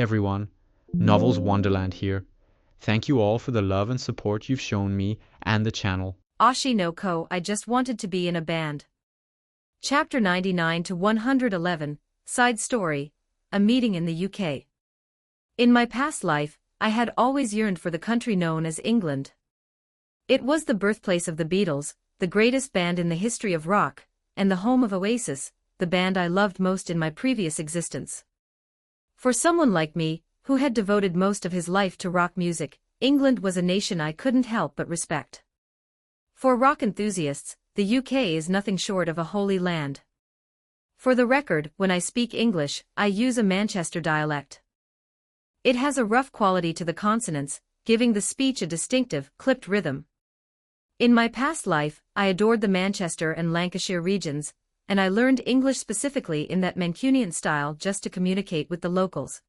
everyone, Novels Wonderland here. Thank you all for the love and support you've shown me and the channel. Oshi no Ko, I just wanted to be in a band. Chapter 99 to 111, Side Story, A Meeting in the UK. In my past life, I had always yearned for the country known as England. It was the birthplace of the Beatles, the greatest band in the history of rock, and the home of Oasis, the band I loved most in my previous existence. For someone like me, who had devoted most of his life to rock music, England was a nation I couldn't help but respect. For rock enthusiasts, the UK is nothing short of a holy land. For the record, when I speak English, I use a Manchester dialect. It has a rough quality to the consonants, giving the speech a distinctive, clipped rhythm. In my past life, I adored the Manchester and Lancashire regions, and I learned English specifically in that Mancunian style just to communicate with the locals.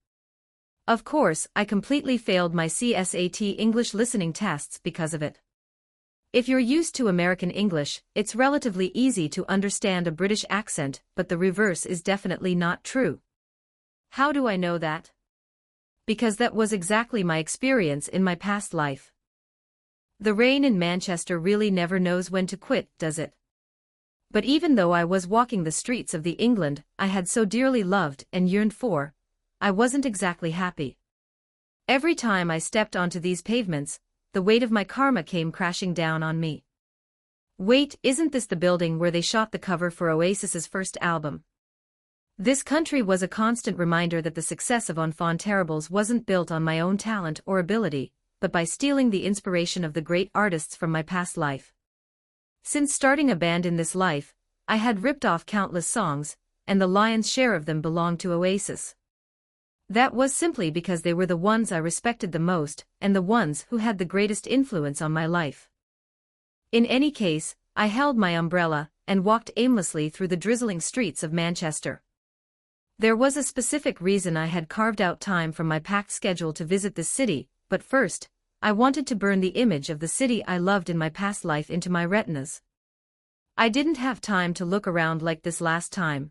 Of course, I completely failed my CSAT English listening tests because of it. If you're used to American English, it's relatively easy to understand a British accent, but the reverse is definitely not true. How do I know that? Because that was exactly my experience in my past life. The rain in Manchester really never knows when to quit, does it? But even though I was walking the streets of the England I had so dearly loved and yearned for, I wasn't exactly happy. Every time I stepped onto these pavements, the weight of my karma came crashing down on me. Wait, isn't this the building where they shot the cover for Oasis's first album? This country was a constant reminder that the success of Enfants Terribles wasn't built on my own talent or ability, but by stealing the inspiration of the great artists from my past life. Since starting a band in this life, I had ripped off countless songs, and the lion's share of them belonged to Oasis. That was simply because they were the ones I respected the most, and the ones who had the greatest influence on my life. In any case, I held my umbrella, and walked aimlessly through the drizzling streets of Manchester. There was a specific reason I had carved out time from my packed schedule to visit this city, but first, I wanted to burn the image of the city I loved in my past life into my retinas. I didn't have time to look around like this last time.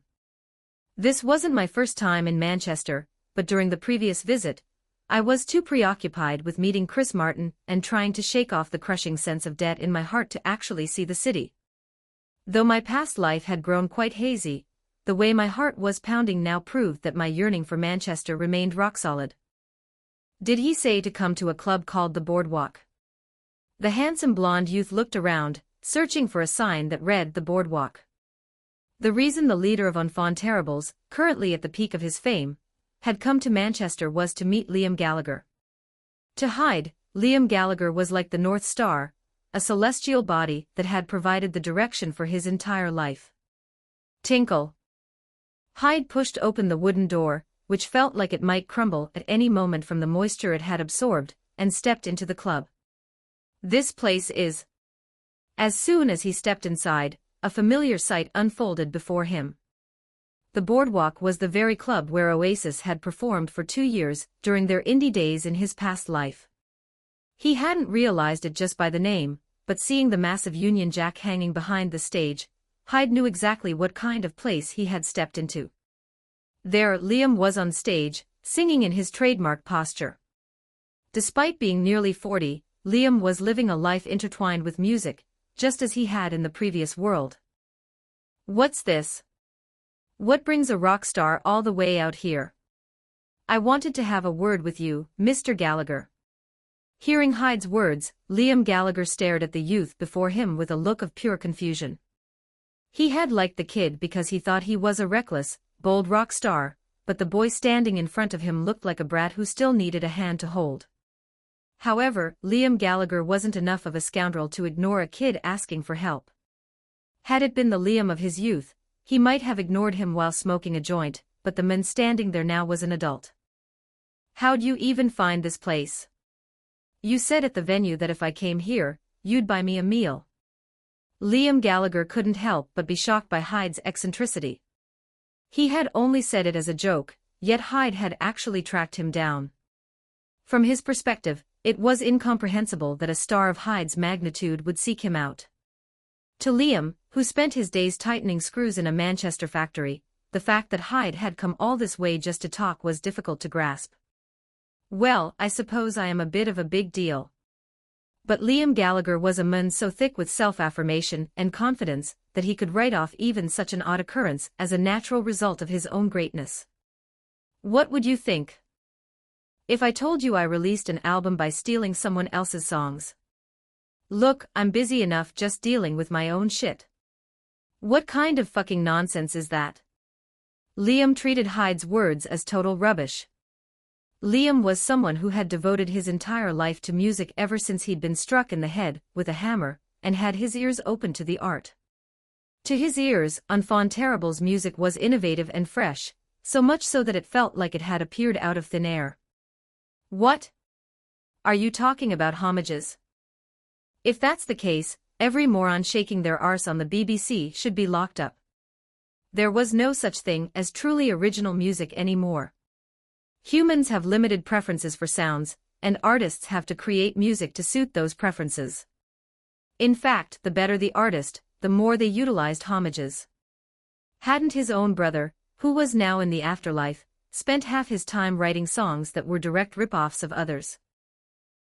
This wasn't my first time in Manchester, but during the previous visit, I was too preoccupied with meeting Chris Martin and trying to shake off the crushing sense of debt in my heart to actually see the city. Though my past life had grown quite hazy, the way my heart was pounding now proved that my yearning for Manchester remained rock solid. Did he say to come to a club called the Boardwalk? The handsome blonde youth looked around, searching for a sign that read the Boardwalk. The reason the leader of Enfants Terribles, currently at the peak of his fame, had come to Manchester was to meet Liam Gallagher. To Hyde, Liam Gallagher was like the North Star, a celestial body that had provided the direction for his entire life. Tinkle. Hyde pushed open the wooden door, which felt like it might crumble at any moment from the moisture it had absorbed, and stepped into the club. This place is. As soon as he stepped inside, a familiar sight unfolded before him. The Boardwalk was the very club where Oasis had performed for 2 years during their indie days in his past life. He hadn't realized it just by the name, but seeing the massive Union Jack hanging behind the stage, Hyde knew exactly what kind of place he had stepped into. There, Liam was on stage, singing in his trademark posture. Despite being nearly 40, Liam was living a life intertwined with music, just as he had in the previous world. What's this? What brings a rock star all the way out here? I wanted to have a word with you, Mr. Gallagher. Hearing Hyde's words, Liam Gallagher stared at the youth before him with a look of pure confusion. He had liked the kid because he thought he was a reckless, bold rock star, but the boy standing in front of him looked like a brat who still needed a hand to hold. However, Liam Gallagher wasn't enough of a scoundrel to ignore a kid asking for help. Had it been the Liam of his youth, he might have ignored him while smoking a joint, but the man standing there now was an adult. How'd you even find this place? You said at the venue that if I came here, you'd buy me a meal. Liam Gallagher couldn't help but be shocked by Hyde's eccentricity. He had only said it as a joke, yet Hyde had actually tracked him down. From his perspective, it was incomprehensible that a star of Hyde's magnitude would seek him out. To Liam, who spent his days tightening screws in a Manchester factory, the fact that Hyde had come all this way just to talk was difficult to grasp. Well, I suppose I am a bit of a big deal. But Liam Gallagher was a man so thick with self-affirmation and confidence that he could write off even such an odd occurrence as a natural result of his own greatness. What would you think if I told you I released an album by stealing someone else's songs? Look, I'm busy enough just dealing with my own shit. What kind of fucking nonsense is that? Liam treated Hyde's words as total rubbish. Liam was someone who had devoted his entire life to music ever since he'd been struck in the head with a hammer and had his ears open to the art. To his ears, Enfant Terrible's music was innovative and fresh, so much so that it felt like it had appeared out of thin air. What? Are you talking about homages? If that's the case, every moron shaking their arse on the BBC should be locked up. There was no such thing as truly original music anymore. Humans have limited preferences for sounds, and artists have to create music to suit those preferences. In fact, the better the artist, the more they utilized homages. Hadn't his own brother, who was now in the afterlife, spent half his time writing songs that were direct rip-offs of others?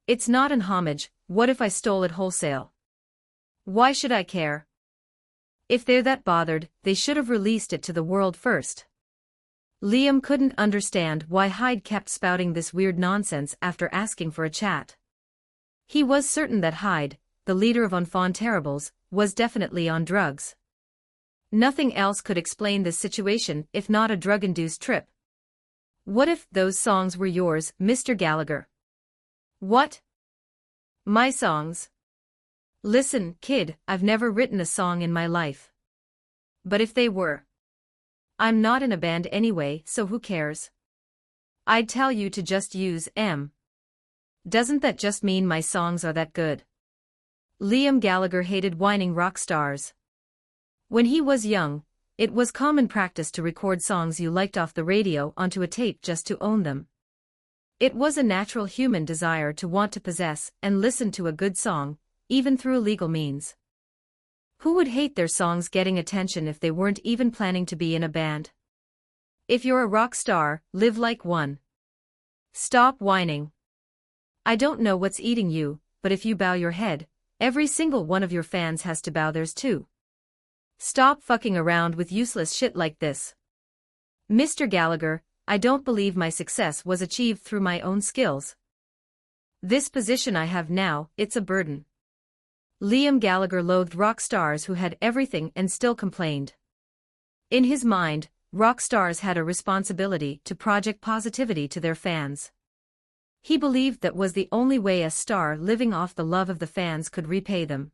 It's not an homage, what if I stole it wholesale? Why should I care? If they're that bothered, they should have released it to the world first. Liam couldn't understand why Hyde kept spouting this weird nonsense after asking for a chat. He was certain that Hyde, the leader of Enfant Terribles, was definitely on drugs. Nothing else could explain this situation if not a drug-induced trip. What if those songs were yours, Mr. Gallagher? What? My songs? Listen, kid, I've never written a song in my life. But if they were? I'm not in a band anyway, so who cares? I'd tell you to just use M. Doesn't that just mean my songs are that good? Liam Gallagher hated whining rock stars. When he was young, it was common practice to record songs you liked off the radio onto a tape just to own them. It was a natural human desire to want to possess and listen to a good song, even through legal means. Who would hate their songs getting attention if they weren't even planning to be in a band? If you're a rock star, live like one. Stop whining. I don't know what's eating you, but if you bow your head, every single one of your fans has to bow theirs too. Stop fucking around with useless shit like this. Mr. Gallagher, I don't believe my success was achieved through my own skills. This position I have now, it's a burden. Liam Gallagher loathed rock stars who had everything and still complained. In his mind, rock stars had a responsibility to project positivity to their fans. He believed that was the only way a star living off the love of the fans could repay them.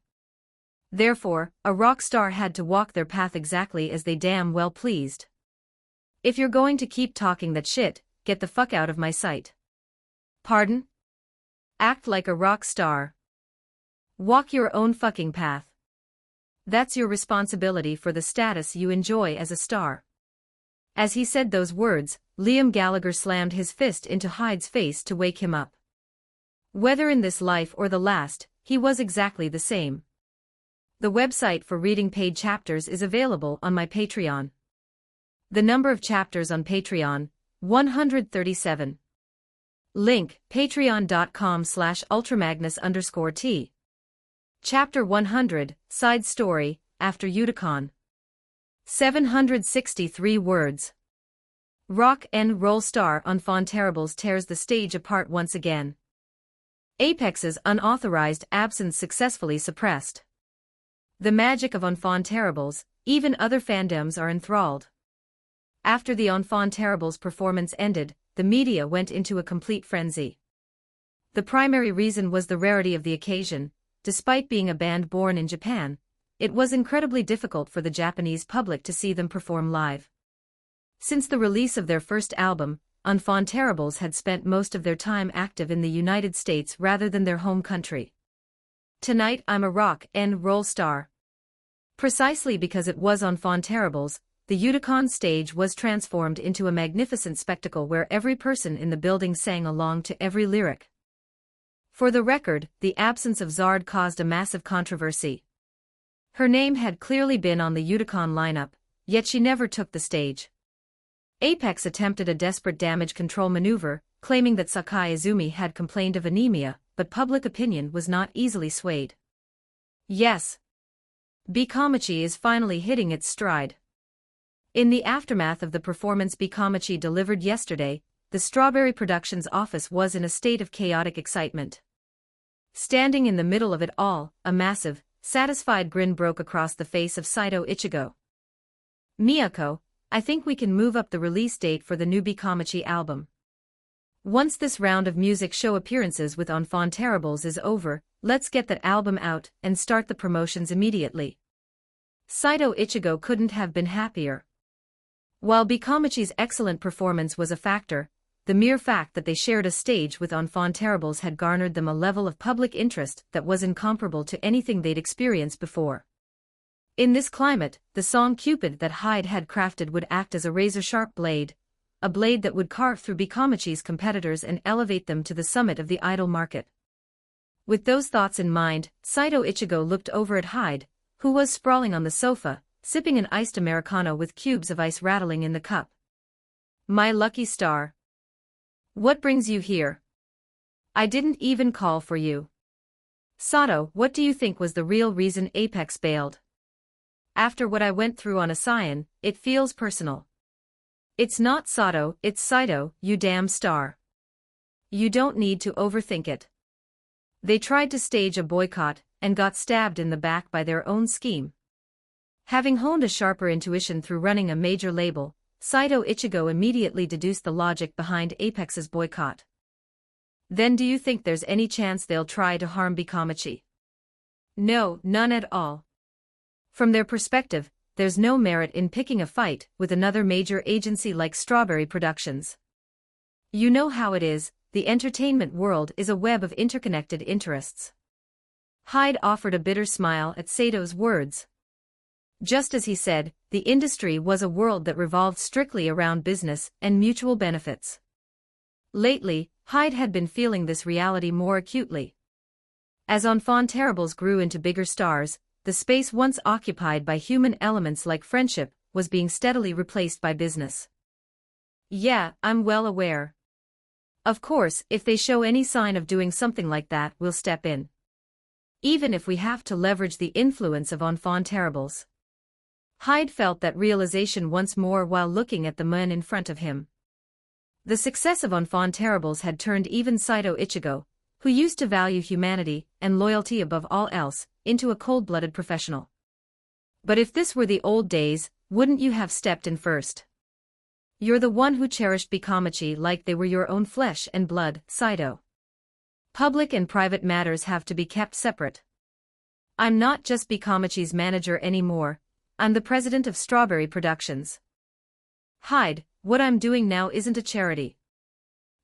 Therefore, a rock star had to walk their path exactly as they damn well pleased. If you're going to keep talking that shit, get the fuck out of my sight. Pardon? Act like a rock star. Walk your own fucking path. That's your responsibility for the status you enjoy as a star. As he said those words, Liam Gallagher slammed his fist into Hyde's face to wake him up. Whether in this life or the last, he was exactly the same. The website for reading paid chapters is available on my Patreon. The number of chapters on Patreon, 137. Link, patreon.com/ultramagnus_T. Chapter 100, Side Story, After Uticon. 763 words. Rock and roll star Enfant Terribles tears the stage apart once again. Apex's unauthorized absence successfully suppressed. The magic of Enfant Terribles, even other fandoms are enthralled. After the Enfant Terribles performance ended, the media went into a complete frenzy. The primary reason was the rarity of the occasion. Despite being a band born in Japan, it was incredibly difficult for the Japanese public to see them perform live. Since the release of their first album, Enfant Terribles had spent most of their time active in the United States rather than their home country. Tonight I'm a rock and roll star. Precisely because it was Enfant Terribles, the Uticon stage was transformed into a magnificent spectacle where every person in the building sang along to every lyric. For the record, the absence of Zard caused a massive controversy. Her name had clearly been on the Uticon lineup, yet she never took the stage. Apex attempted a desperate damage control maneuver, claiming that Sakai Izumi had complained of anemia, but public opinion was not easily swayed. Yes, Bikomachi is finally hitting its stride. In the aftermath of the performance Bikomachi delivered yesterday, the Strawberry Productions office was in a state of chaotic excitement. Standing in the middle of it all, a massive, satisfied grin broke across the face of Saito Ichigo. "Miyako, I think we can move up the release date for the new Bikomachi album. Once this round of music show appearances with Enfant Terribles is over, let's get that album out and start the promotions immediately." Saito Ichigo couldn't have been happier. While Bikomachi's excellent performance was a factor, the mere fact that they shared a stage with Enfant Terribles had garnered them a level of public interest that was incomparable to anything they'd experienced before. In this climate, the song Cupid that Hyde had crafted would act as a razor-sharp blade, a blade that would carve through Bikomachi's competitors and elevate them to the summit of the idol market. With those thoughts in mind, Saito Ichigo looked over at Hyde, who was sprawling on the sofa, sipping an iced Americano with cubes of ice rattling in the cup. "My lucky star. What brings you here? I didn't even call for you." "Sato, what do you think was the real reason Apex bailed?" "After what I went through on Asayan, it feels personal." "It's not Sato, it's Saito, you damn star. You don't need to overthink it. They tried to stage a boycott, and got stabbed in the back by their own scheme." Having honed a sharper intuition through running a major label, Saito Ichigo immediately deduced the logic behind Apex's boycott. "Then do you think there's any chance they'll try to harm Bikomachi?" "No, none at all. From their perspective, there's no merit in picking a fight with another major agency like Strawberry Productions. You know how it is, the entertainment world is a web of interconnected interests." Hyde offered a bitter smile at Sato's words. Just as he said, the industry was a world that revolved strictly around business and mutual benefits. Lately, Hyde had been feeling this reality more acutely. As Enfant Terribles grew into bigger stars, the space once occupied by human elements like friendship was being steadily replaced by business. "Yeah, I'm well aware. Of course, if they show any sign of doing something like that, we'll step in. Even if we have to leverage the influence of Enfant Terribles." Hyde felt that realization once more while looking at the men in front of him. The success of Enfant Terribles had turned even Saito Ichigo, who used to value humanity and loyalty above all else, into a cold-blooded professional. "But if this were the old days, wouldn't you have stepped in first? You're the one who cherished Bikomachi like they were your own flesh and blood, Saito. Public and private matters have to be kept separate. I'm not just Bikomachi's manager anymore, I'm the president of Strawberry Productions. Hyde, what I'm doing now isn't a charity.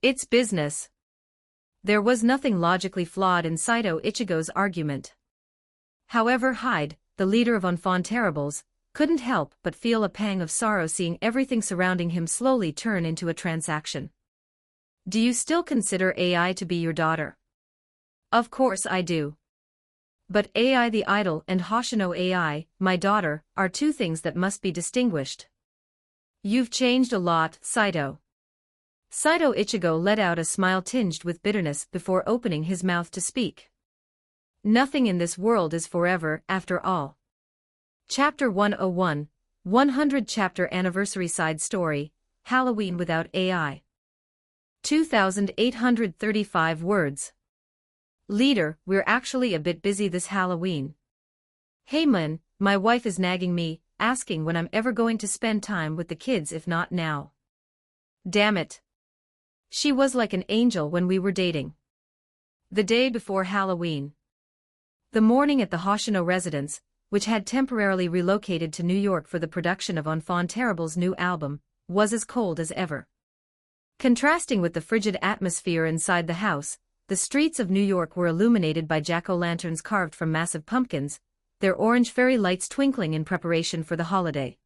It's business." There was nothing logically flawed in Saito Ichigo's argument. However, Hyde, the leader of Enfant Terribles, couldn't help but feel a pang of sorrow seeing everything surrounding him slowly turn into a transaction. "Do you still consider AI to be your daughter?" "Of course I do. But AI the idol and Hoshino AI, my daughter, are two things that must be distinguished." "You've changed a lot, Saito." Saito Ichigo let out a smile tinged with bitterness before opening his mouth to speak. Nothing in this world is forever, after all. Chapter 101, 100 Chapter Anniversary Side Story, Halloween Without AI. 2,835 words. "Leader, we're actually a bit busy this Halloween. Hey man, my wife is nagging me, asking when I'm ever going to spend time with the kids if not now. Damn it. She was like an angel when we were dating." The day before Halloween. The morning at the Hoshino residence, which had temporarily relocated to New York for the production of Enfant Terribles' new album, was as cold as ever. Contrasting with the frigid atmosphere inside the house, the streets of New York were illuminated by jack-o'-lanterns carved from massive pumpkins, their orange fairy lights twinkling in preparation for the holiday.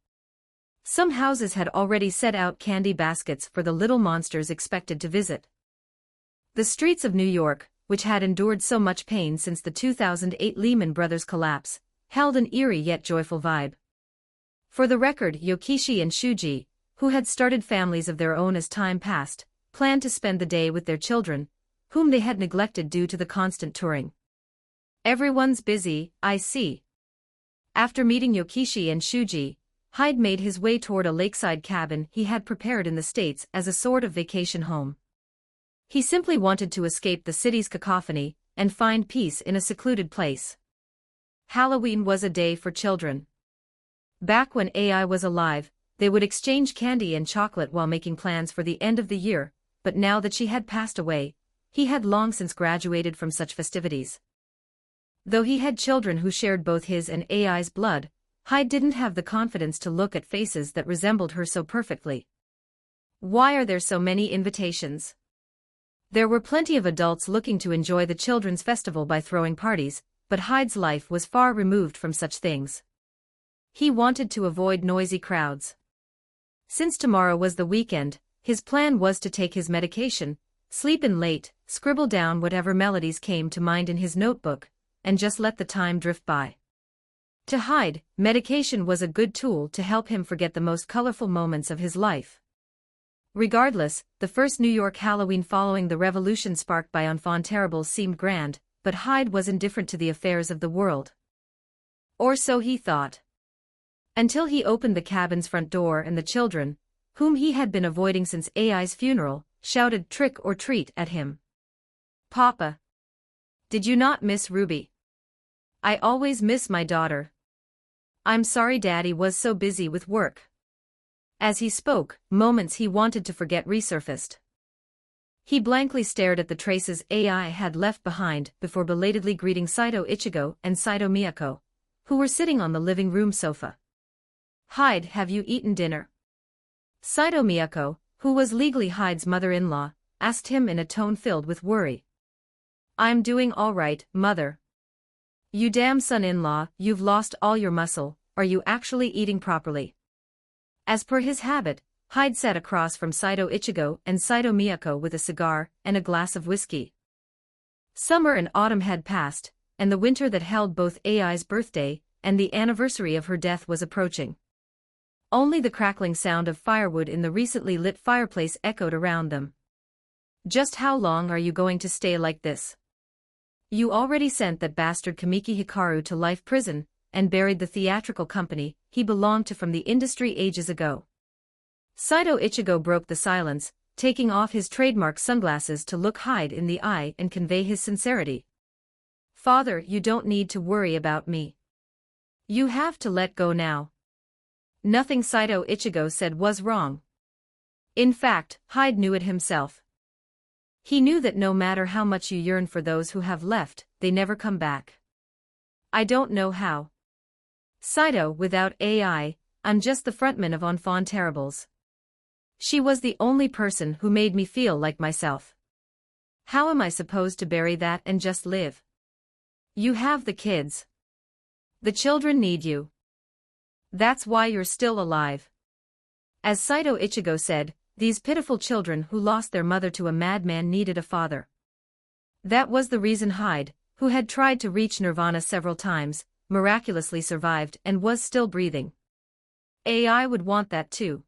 Some houses had already set out candy baskets for the little monsters expected to visit. The streets of New York, which had endured so much pain since the 2008 Lehman Brothers collapse, held an eerie yet joyful vibe. For the record, Yokishi and Shuji, who had started families of their own as time passed, planned to spend the day with their children, whom they had neglected due to the constant touring. Everyone's busy, I see. After meeting Yokishi and Shuji, Hyde made his way toward a lakeside cabin he had prepared in the States as a sort of vacation home. He simply wanted to escape the city's cacophony and find peace in a secluded place. Halloween was a day for children. Back when AI was alive, they would exchange candy and chocolate while making plans for the end of the year, but now that she had passed away, he had long since graduated from such festivities. Though he had children who shared both his and AI's blood, Hyde didn't have the confidence to look at faces that resembled her so perfectly. Why are there so many invitations? There were plenty of adults looking to enjoy the children's festival by throwing parties, but Hyde's life was far removed from such things. He wanted to avoid noisy crowds. Since tomorrow was the weekend, his plan was to take his medication, sleep in late, scribble down whatever melodies came to mind in his notebook, and just let the time drift by. To Hyde, medication was a good tool to help him forget the most colorful moments of his life. Regardless, the first New York Halloween following the revolution sparked by enfant terribles seemed grand, but Hyde was indifferent to the affairs of the world. Or so he thought. Until he opened the cabin's front door and the children, whom he had been avoiding since AI's funeral, shouted trick or treat at him. "Papa! Did you not miss Ruby? I always miss my daughter. I'm sorry Daddy was so busy with work." As he spoke, moments he wanted to forget resurfaced. He blankly stared at the traces AI had left behind before belatedly greeting Saito Ichigo and Saito Miyako, who were sitting on the living room sofa. "Hyde, have you eaten dinner?" Saito Miyako, who was legally Hyde's mother-in-law, asked him in a tone filled with worry. "I'm doing all right, Mother." "You damn son-in-law, you've lost all your muscle. Are you actually eating properly?" As per his habit, Hyde sat across from Saito Ichigo and Saito Miyako with a cigar and a glass of whiskey. Summer and autumn had passed, and the winter that held both AI's birthday and the anniversary of her death was approaching. Only the crackling sound of firewood in the recently lit fireplace echoed around them. "Just how long are you going to stay like this? You already sent that bastard Kamiki Hikaru to life prison, and buried the theatrical company he belonged to from the industry ages ago." Saito Ichigo broke the silence, taking off his trademark sunglasses to look Hyde in the eye and convey his sincerity. "Father, you don't need to worry about me. You have to let go now." Nothing Saito Ichigo said was wrong. In fact, Hyde knew it himself. He knew that no matter how much you yearn for those who have left, they never come back. "I don't know how. Saito, without AI, I'm just the frontman of Enfant Terribles. She was the only person who made me feel like myself. How am I supposed to bury that and just live? You have the kids. The children need you. That's why you're still alive." As Saito Ichigo said, these pitiful children who lost their mother to a madman needed a father. That was the reason Hyde, who had tried to reach Nirvana several times, miraculously survived and was still breathing. AI would want that too.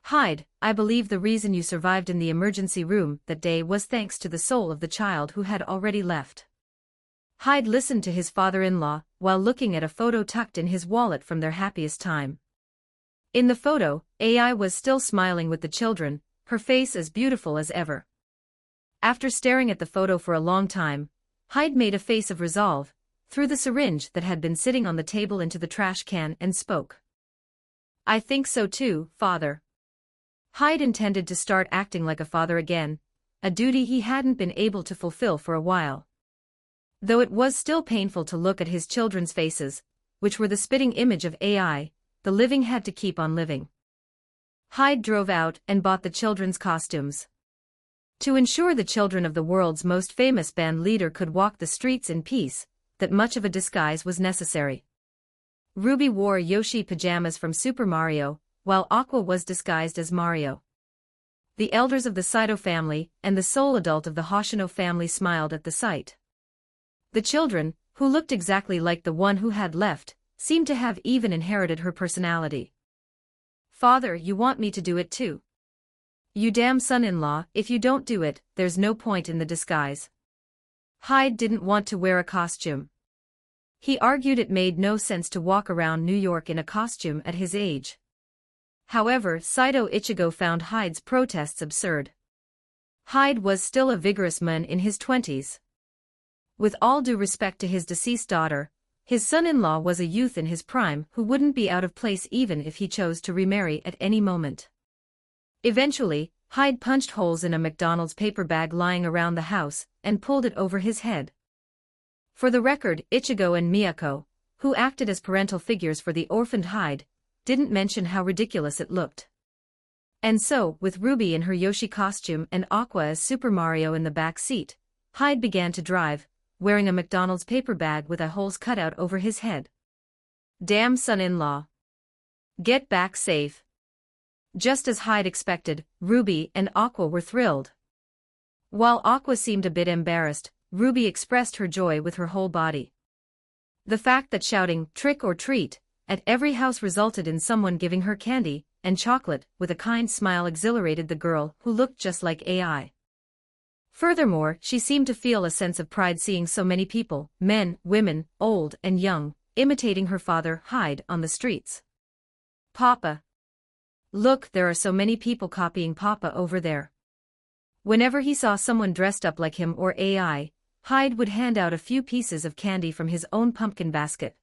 "Hyde, I believe the reason you survived in the emergency room that day was thanks to the soul of the child who had already left." Hyde listened to his father-in-law while looking at a photo tucked in his wallet from their happiest time. In the photo, AI was still smiling with the children, her face as beautiful as ever. After staring at the photo for a long time, Hyde made a face of resolve, threw the syringe that had been sitting on the table into the trash can and spoke. "I think so too, Father." Hyde intended to start acting like a father again, a duty he hadn't been able to fulfill for a while. Though it was still painful to look at his children's faces, which were the spitting image of AI, the living had to keep on living. Hyde drove out and bought the children's costumes. To ensure the children of the world's most famous band leader could walk the streets in peace, that much of a disguise was necessary. Ruby wore Yoshi pajamas from Super Mario, while Aqua was disguised as Mario. The elders of the Saito family and the sole adult of the Hoshino family smiled at the sight. The children, who looked exactly like the one who had left, seemed to have even inherited her personality. "Father, you want me to do it too? You damn son-in-law, if you don't do it, there's no point in the disguise. Hyde didn't want to wear a costume. He argued it made no sense to walk around New York in a costume at his age. However, Saito Ichigo found Hyde's protests absurd. Hyde was still a vigorous man in his 20s. With all due respect to his deceased daughter, his son-in-law was a youth in his prime who wouldn't be out of place even if he chose to remarry at any moment. Eventually, Hyde punched holes in a McDonald's paper bag lying around the house and pulled it over his head. For the record, Ichigo and Miyako, who acted as parental figures for the orphaned Hyde, didn't mention how ridiculous it looked. And so, with Ruby in her Yoshi costume and Aqua as Super Mario in the back seat, Hyde began to drive, wearing a McDonald's paper bag with holes cut out over his head. Damn son-in-law. Get back safe. Just as Hyde expected, Ruby and Aqua were thrilled. While Aqua seemed a bit embarrassed, Ruby expressed her joy with her whole body. The fact that shouting, "trick or treat," at every house resulted in someone giving her candy and chocolate with a kind smile exhilarated the girl who looked just like AI. Furthermore, she seemed to feel a sense of pride seeing so many people, men, women, old and young, imitating her father, Hyde, on the streets. Papa. Look, there are so many people copying Papa over there. Whenever he saw someone dressed up like him or AI, Hyde would hand out a few pieces of candy from his own pumpkin basket.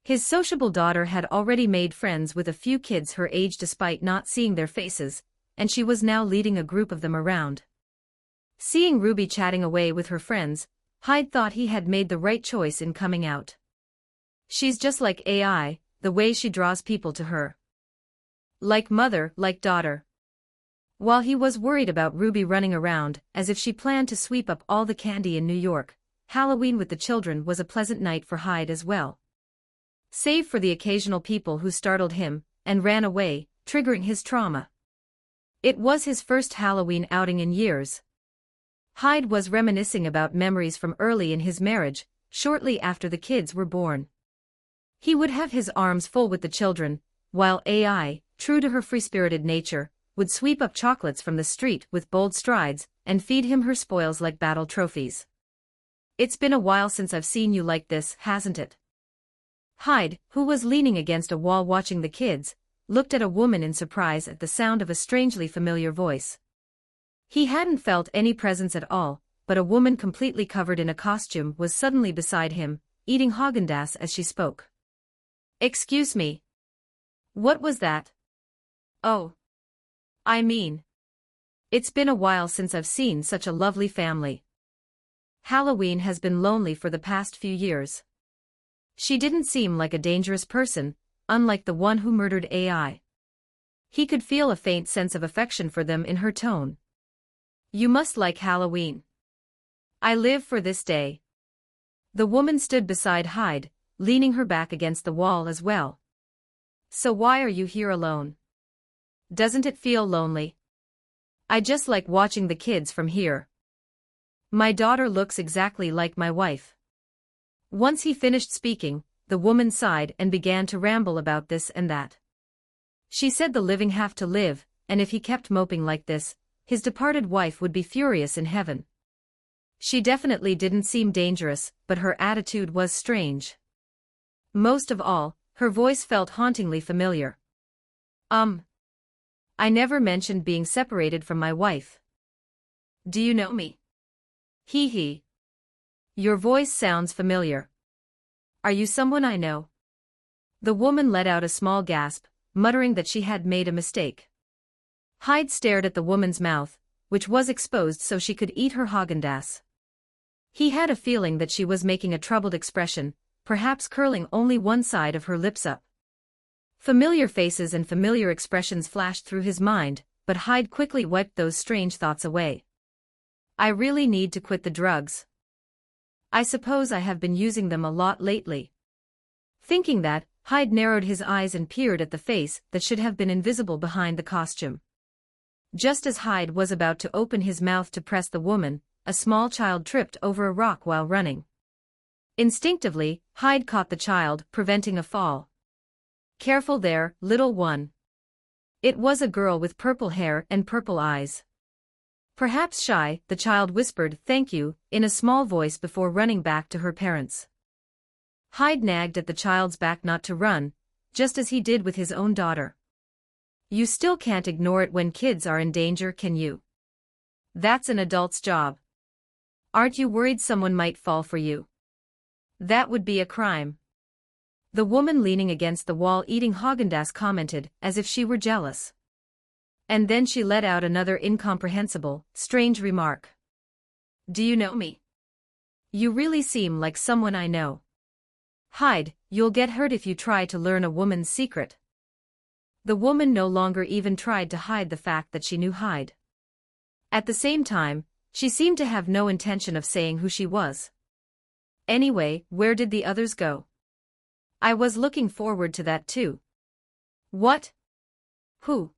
His sociable daughter had already made friends with a few kids her age despite not seeing their faces, and she was now leading a group of them around. Seeing Ruby chatting away with her friends, Hyde thought he had made the right choice in coming out. She's just like AI, the way she draws people to her. Like mother, like daughter. While he was worried about Ruby running around as if she planned to sweep up all the candy in New York, Halloween with the children was a pleasant night for Hyde as well. Save for the occasional people who startled him and ran away, triggering his trauma. It was his first Halloween outing in years. Hyde was reminiscing about memories from early in his marriage, shortly after the kids were born. He would have his arms full with the children, while AI, true to her free-spirited nature, would sweep up chocolates from the street with bold strides and feed him her spoils like battle trophies. It's been a while since I've seen you like this, hasn't it? Hyde, who was leaning against a wall watching the kids, looked at a woman in surprise at the sound of a strangely familiar voice. He hadn't felt any presence at all, but a woman completely covered in a costume was suddenly beside him, eating Häagen-Dazs as she spoke. Excuse me. What was that? Oh. I mean. It's been a while since I've seen such a lovely family. Halloween has been lonely for the past few years. She didn't seem like a dangerous person, unlike the one who murdered AI. He could feel a faint sense of affection for them in her tone. You must like Halloween. I live for this day. The woman stood beside Hyde, leaning her back against the wall as well. So why are you here alone? Doesn't it feel lonely? I just like watching the kids from here. My daughter looks exactly like my wife. Once he finished speaking, the woman sighed and began to ramble about this and that. She said the living have to live, and if he kept moping like this, his departed wife would be furious in heaven. She definitely didn't seem dangerous, but her attitude was strange. Most of all, her voice felt hauntingly familiar. I never mentioned being separated from my wife. Do you know me? Hee hee. Your voice sounds familiar. Are you someone I know? The woman let out a small gasp, muttering that she had made a mistake. Hyde stared at the woman's mouth, which was exposed so she could eat her Häagen-Dazs. He had a feeling that she was making a troubled expression, perhaps curling only one side of her lips up. Familiar faces and familiar expressions flashed through his mind, but Hyde quickly wiped those strange thoughts away. I really need to quit the drugs. I suppose I have been using them a lot lately. Thinking that, Hyde narrowed his eyes and peered at the face that should have been invisible behind the costume. Just as Hyde was about to open his mouth to press the woman, a small child tripped over a rock while running. Instinctively, Hyde caught the child, preventing a fall. Careful there, little one. It was a girl with purple hair and purple eyes. Perhaps shy, the child whispered "thank you" in a small voice before running back to her parents. Hyde nagged at the child's back not to run, just as he did with his own daughter. You still can't ignore it when kids are in danger, can you? That's an adult's job. Aren't you worried someone might fall for you? That would be a crime. The woman leaning against the wall eating Häagen-Dazs commented, as if she were jealous. And then she let out another incomprehensible, strange remark. Do you know me? You really seem like someone I know. Hyde, you'll get hurt if you try to learn a woman's secret. The woman no longer even tried to hide the fact that she knew Hyde. At the same time, she seemed to have no intention of saying who she was. Anyway, where did the others go? I was looking forward to that too. What? Who?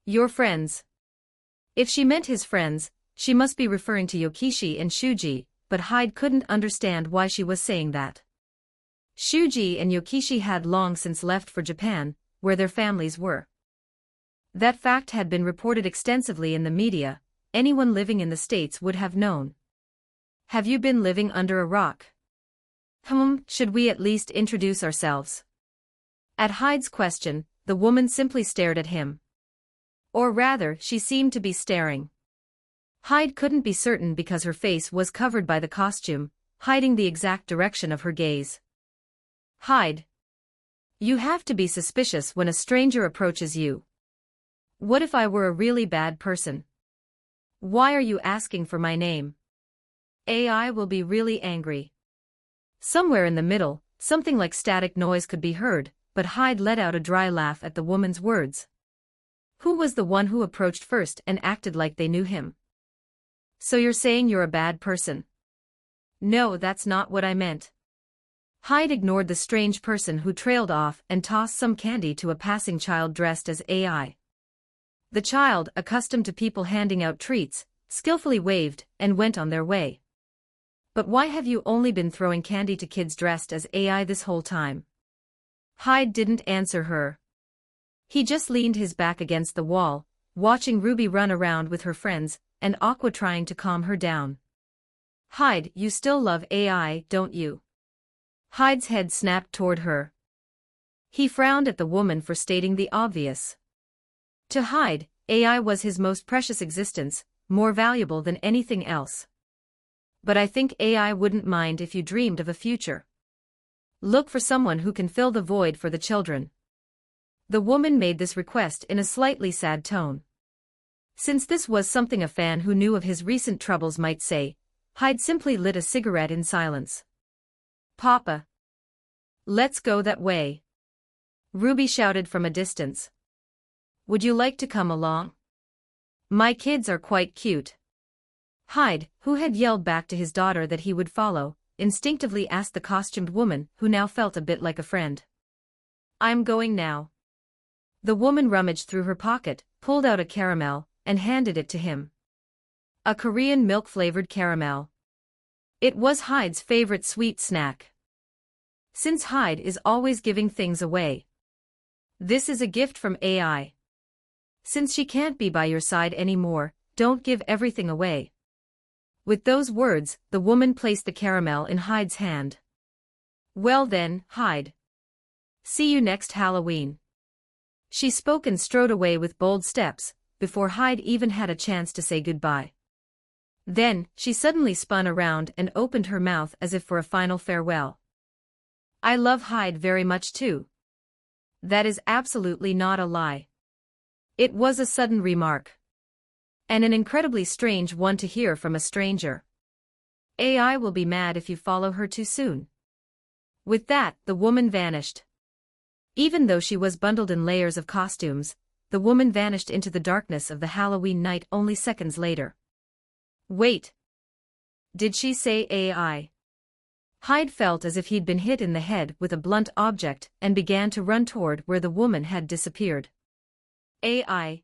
Your friends. If she meant his friends, she must be referring to Yokishi and Shuji, but Hyde couldn't understand why she was saying that. Shuji and Yokishi had long since left for Japan, where their families were. That fact had been reported extensively in the media. Anyone living in the States would have known. Have you been living under a rock? Should we at least introduce ourselves? At Hyde's question, the woman simply stared at him. Or rather, she seemed to be staring. Hyde couldn't be certain because her face was covered by the costume, hiding the exact direction of her gaze. Hyde. You have to be suspicious when a stranger approaches you. What if I were a really bad person? Why are you asking for my name? AI will be really angry. Somewhere in the middle, something like static noise could be heard, but Hyde let out a dry laugh at the woman's words. Who was the one who approached first and acted like they knew him? So you're saying you're a bad person? No, that's not what I meant. Hyde ignored the strange person who trailed off and tossed some candy to a passing child dressed as AI. The child, accustomed to people handing out treats, skillfully waved and went on their way. But why have you only been throwing candy to kids dressed as AI this whole time? Hyde didn't answer her. He just leaned his back against the wall, watching Ruby run around with her friends, and Aqua trying to calm her down. Hyde, you still love AI, don't you? Hyde's head snapped toward her. He frowned at the woman for stating the obvious. To Hyde, AI was his most precious existence, more valuable than anything else. But I think AI wouldn't mind if you dreamed of a future. Look for someone who can fill the void for the children. The woman made this request in a slightly sad tone. Since this was something a fan who knew of his recent troubles might say, Hyde simply lit a cigarette in silence. Papa. Let's go that way. Ruby shouted from a distance. Would you like to come along? My kids are quite cute. Hyde, who had yelled back to his daughter that he would follow, instinctively asked the costumed woman who now felt a bit like a friend. I'm going now. The woman rummaged through her pocket, pulled out a caramel, and handed it to him. A Korean milk-flavored caramel. It was Hyde's favorite sweet snack. Since Hyde is always giving things away. This is a gift from AI. Since she can't be by your side anymore, don't give everything away. With those words, the woman placed the caramel in Hyde's hand. Well then, Hyde. See you next Halloween. She spoke and strode away with bold steps, before Hyde even had a chance to say goodbye. Then, she suddenly spun around and opened her mouth as if for a final farewell. I love Hyde very much too. That is absolutely not a lie. It was a sudden remark. And an incredibly strange one to hear from a stranger. AI will be mad if you follow her too soon. With that, the woman vanished. Even though she was bundled in layers of costumes, the woman vanished into the darkness of the Halloween night only seconds later. Wait. Did she say AI? Hyde felt as if he'd been hit in the head with a blunt object and began to run toward where the woman had disappeared. AI.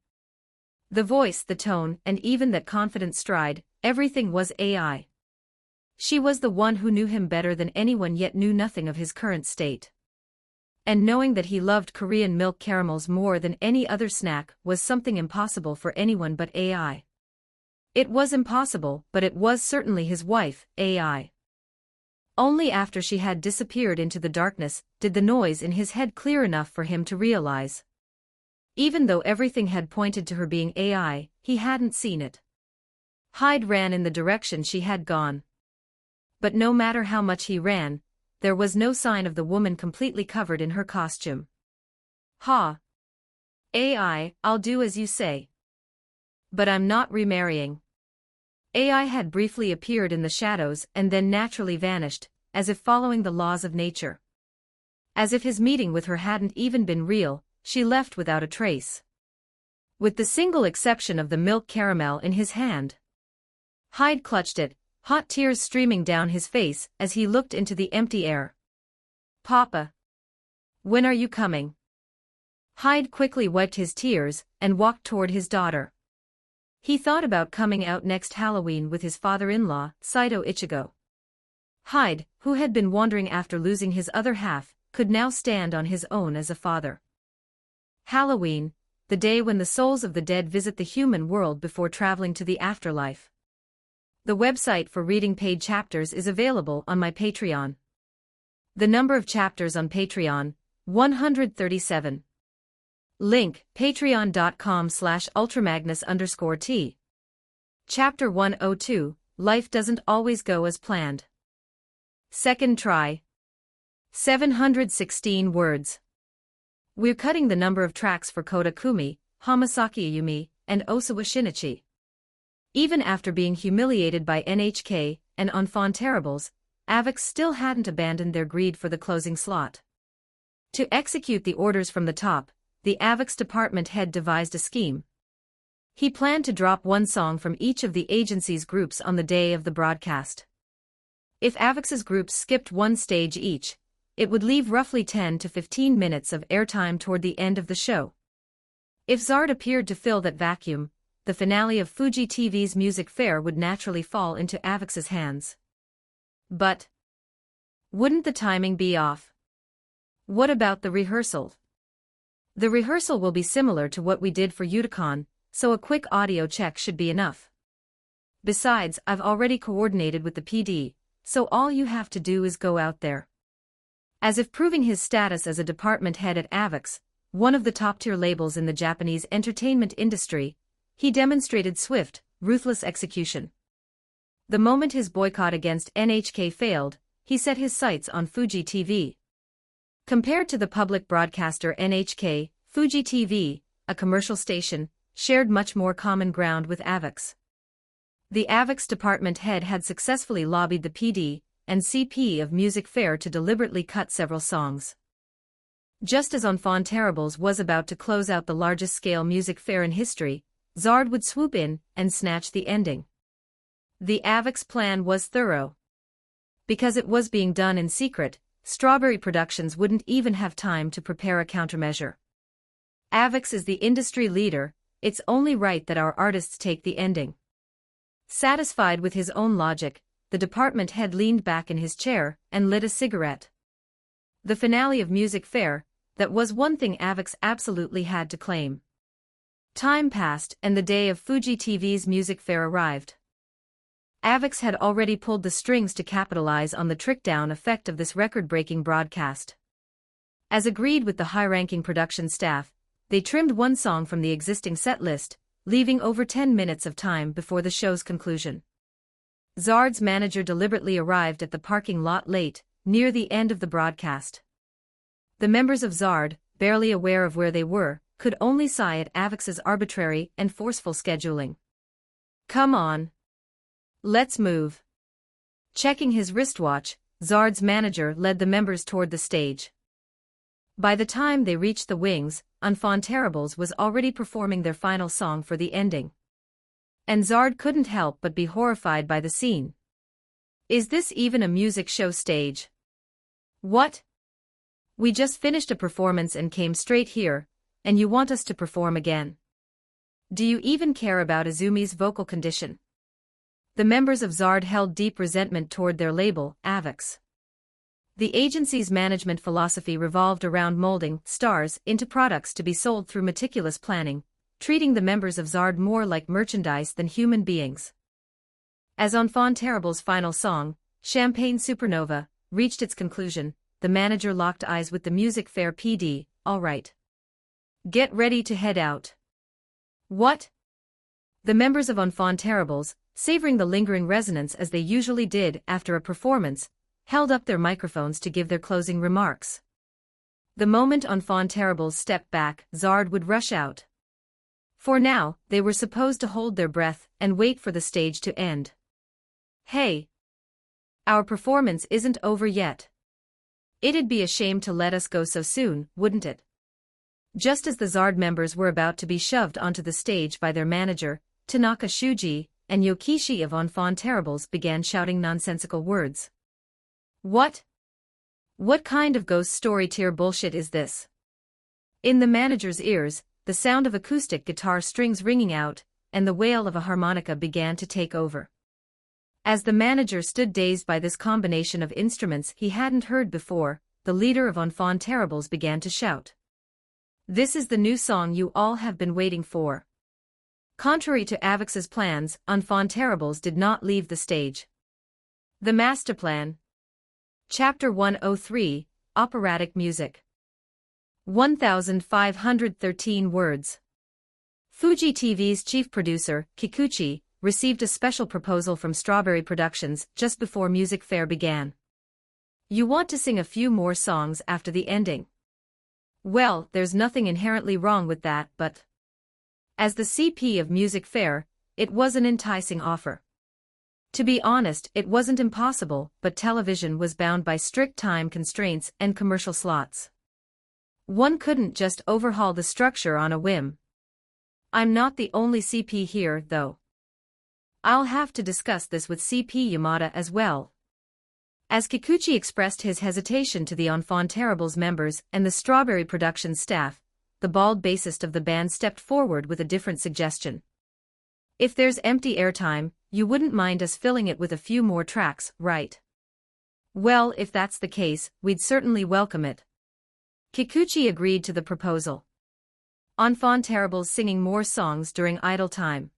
The voice, the tone, and even that confident stride, everything was AI. She was the one who knew him better than anyone yet knew nothing of his current state. and knowing that he loved Korean milk caramels more than any other snack was something impossible for anyone but AI. It was impossible, but it was certainly his wife, AI. Only after she had disappeared into the darkness did the noise in his head clear enough for him to realize. Even though everything had pointed to her being AI, he hadn't seen it. Hyde ran in the direction she had gone. But no matter how much he ran, there was no sign of the woman completely covered in her costume. Ha! AI, I'll do as you say. But I'm not remarrying. AI had briefly appeared in the shadows and then naturally vanished, as if following the laws of nature. As if his meeting with her hadn't even been real, she left without a trace. With the single exception of the milk caramel in his hand. Hyde clutched it, hot tears streaming down his face as he looked into the empty air. Papa! When are you coming? Hyde quickly wiped his tears and walked toward his daughter. He thought about coming out next Halloween with his father-in-law, Saito Ichigo. Hyde, who had been wandering after losing his other half, could now stand on his own as a father. Halloween, the day when the souls of the dead visit the human world before traveling to the afterlife. The website for reading paid chapters is available on my Patreon. The number of chapters on Patreon, 137. Link, patreon.com/ultramagnus_T. Chapter 102, Life Doesn't Always Go as Planned. Second try. 716 words. We're cutting the number of tracks for Koda Kumi, Hamasaki Yumi, and Osawa Shinichi. Even after being humiliated by NHK and Enfant Terribles, AVEX still hadn't abandoned their greed for the closing slot. To execute the orders from the top, the AVEX department head devised a scheme. He planned to drop one song from each of the agency's groups on the day of the broadcast. If AVEX's groups skipped one stage each, it would leave roughly 10 to 15 minutes of airtime toward the end of the show. If Zard appeared to fill that vacuum, the finale of Fuji TV's Music Fair would naturally fall into AVEX's hands. But wouldn't the timing be off? What about the rehearsal? The rehearsal will be similar to what we did for Uticon, so a quick audio check should be enough. Besides, I've already coordinated with the PD, so all you have to do is go out there. As if proving his status as a department head at AVEX, one of the top-tier labels in the Japanese entertainment industry, he demonstrated swift, ruthless execution. The moment his boycott against NHK failed, he set his sights on Fuji TV. Compared to the public broadcaster NHK, Fuji TV, a commercial station, shared much more common ground with AVEX. The AVEX department head had successfully lobbied the PD and CP of Music Fair to deliberately cut several songs. Just as Enfant Terribles was about to close out the largest-scale music fair in history, Zard would swoop in and snatch the ending. The AVEX plan was thorough. Because it was being done in secret, Strawberry Productions wouldn't even have time to prepare a countermeasure. AVEX is the industry leader, it's only right that our artists take the ending. Satisfied with his own logic, the department head leaned back in his chair and lit a cigarette. The finale of Music Fair, that was one thing AVEX absolutely had to claim. Time passed and the day of Fuji TV's Music Fair arrived. AVEX had already pulled the strings to capitalize on the trickle-down effect of this record-breaking broadcast. As agreed with the high-ranking production staff, they trimmed one song from the existing set list, leaving over 10 minutes of time before the show's conclusion. Zard's manager deliberately arrived at the parking lot late, near the end of the broadcast. The members of Zard, barely aware of where they were, could only sigh at AVEX's arbitrary and forceful scheduling. Come on. Let's move. Checking his wristwatch, Zard's manager led the members toward the stage. By the time they reached the wings, Enfant Terribles was already performing their final song for the ending. And Zard couldn't help but be horrified by the scene. Is this even a music show stage? What? We just finished a performance and came straight here, and you want us to perform again? Do you even care about Izumi's vocal condition? The members of Zard held deep resentment toward their label, AVEX. The agency's management philosophy revolved around molding stars into products to be sold through meticulous planning, treating the members of Zard more like merchandise than human beings. As Enfant Terrible's final song, Champagne Supernova, reached its conclusion, the manager locked eyes with the music fair PD. All right. Get ready to head out. What? The members of Enfant Terribles, savoring the lingering resonance as they usually did after a performance, held up their microphones to give their closing remarks. The moment Enfant Terribles stepped back, Zard would rush out. For now, they were supposed to hold their breath and wait for the stage to end. Hey! Our performance isn't over yet. It'd be a shame to let us go so soon, wouldn't it? Just as the Zard members were about to be shoved onto the stage by their manager, Tanaka Shuji and Yokishi of Enfant Terribles began shouting nonsensical words. What? What kind of ghost story tier bullshit is this? In the manager's ears, the sound of acoustic guitar strings ringing out, and the wail of a harmonica began to take over. As the manager stood dazed by this combination of instruments he hadn't heard before, the leader of Enfant Terribles began to shout. This is the new song you all have been waiting for. Contrary to Avix's plans, Enfant Terribles did not leave the stage. The Master Plan. Chapter 103, Operatic Music. 1,513 words. Fuji TV's chief producer, Kikuchi, received a special proposal from Strawberry Productions just before Music Fair began. You want to sing a few more songs after the ending? Well, there's nothing inherently wrong with that, but as the CP of Music Fair, it was an enticing offer. To be honest, it wasn't impossible, but television was bound by strict time constraints and commercial slots. One couldn't just overhaul the structure on a whim. I'm not the only CP here, though. I'll have to discuss this with CP Yamada as well. As Kikuchi expressed his hesitation to the Enfant Terribles members and the Strawberry Productions staff, the bald bassist of the band stepped forward with a different suggestion. If there's empty airtime, you wouldn't mind us filling it with a few more tracks, right? Well, if that's the case, we'd certainly welcome it. Kikuchi agreed to the proposal. Enfant Terribles singing more songs during idle time.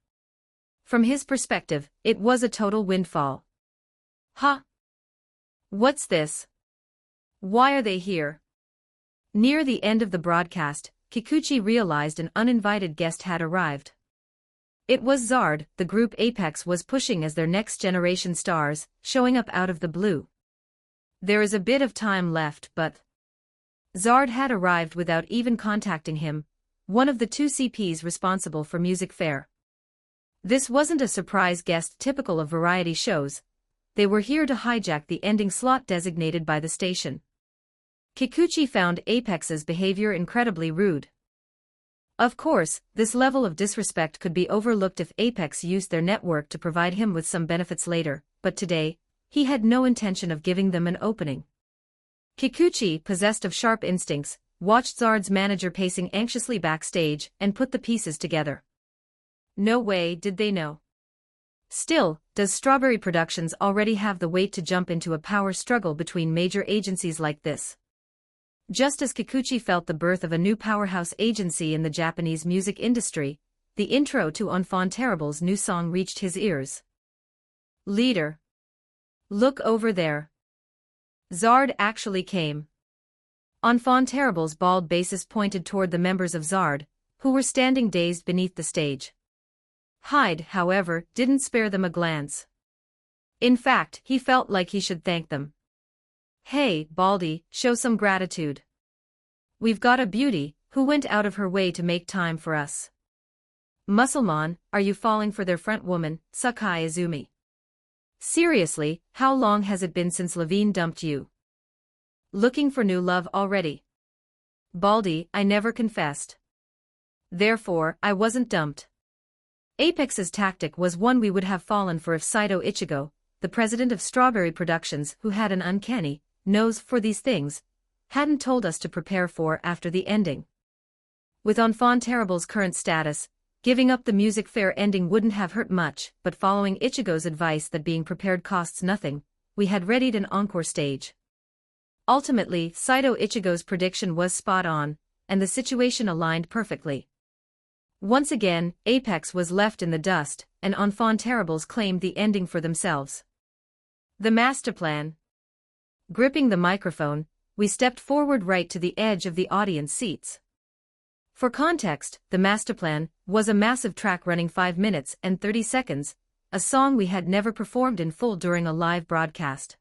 From his perspective, it was a total windfall. Huh? What's this? Why are they here? Near the end of the broadcast, Kikuchi realized an uninvited guest had arrived. It was Zard, the group Apex was pushing as their next generation stars, showing up out of the blue. There is a bit of time left, but Zard had arrived without even contacting him, one of the two CPs responsible for Music Fair. This wasn't a surprise guest typical of variety shows. They were here to hijack the ending slot designated by the station. Kikuchi found Apex's behavior incredibly rude. Of course, this level of disrespect could be overlooked if Apex used their network to provide him with some benefits later, but today, he had no intention of giving them an opening. Kikuchi, possessed of sharp instincts, watched Zard's manager pacing anxiously backstage and put the pieces together. No way did they know. Still, does Strawberry Productions already have the weight to jump into a power struggle between major agencies like this? Just as Kikuchi felt the birth of a new powerhouse agency in the Japanese music industry, the intro to Enfant Terribles' new song reached his ears. Leader. Look over there. Zard actually came. Enfant Terribles' bald bassist pointed toward the members of Zard, who were standing dazed beneath the stage. Hyde, however, didn't spare them a glance. In fact, he felt like he should thank them. Hey, Baldy, show some gratitude. We've got a beauty, who went out of her way to make time for us. Musselman, are you falling for their front woman, Sakai Izumi? Seriously, how long has it been since Levine dumped you? Looking for new love already? Baldy, I never confessed. Therefore, I wasn't dumped. Apex's tactic was one we would have fallen for if Saito Ichigo, the president of Strawberry Productions who had an uncanny nose for these things, hadn't told us to prepare for after the ending. With Enfant Terrible's current status, giving up the Music Fair ending wouldn't have hurt much, but following Ichigo's advice that being prepared costs nothing, we had readied an encore stage. Ultimately, Saito Ichigo's prediction was spot on, and the situation aligned perfectly. Once again, Apex was left in the dust, and Enfant Terribles claimed the ending for themselves. The master plan. Gripping the microphone, we stepped forward right to the edge of the audience seats. For context, the master plan was a massive track running 5 minutes and 30 seconds, a song we had never performed in full during a live broadcast.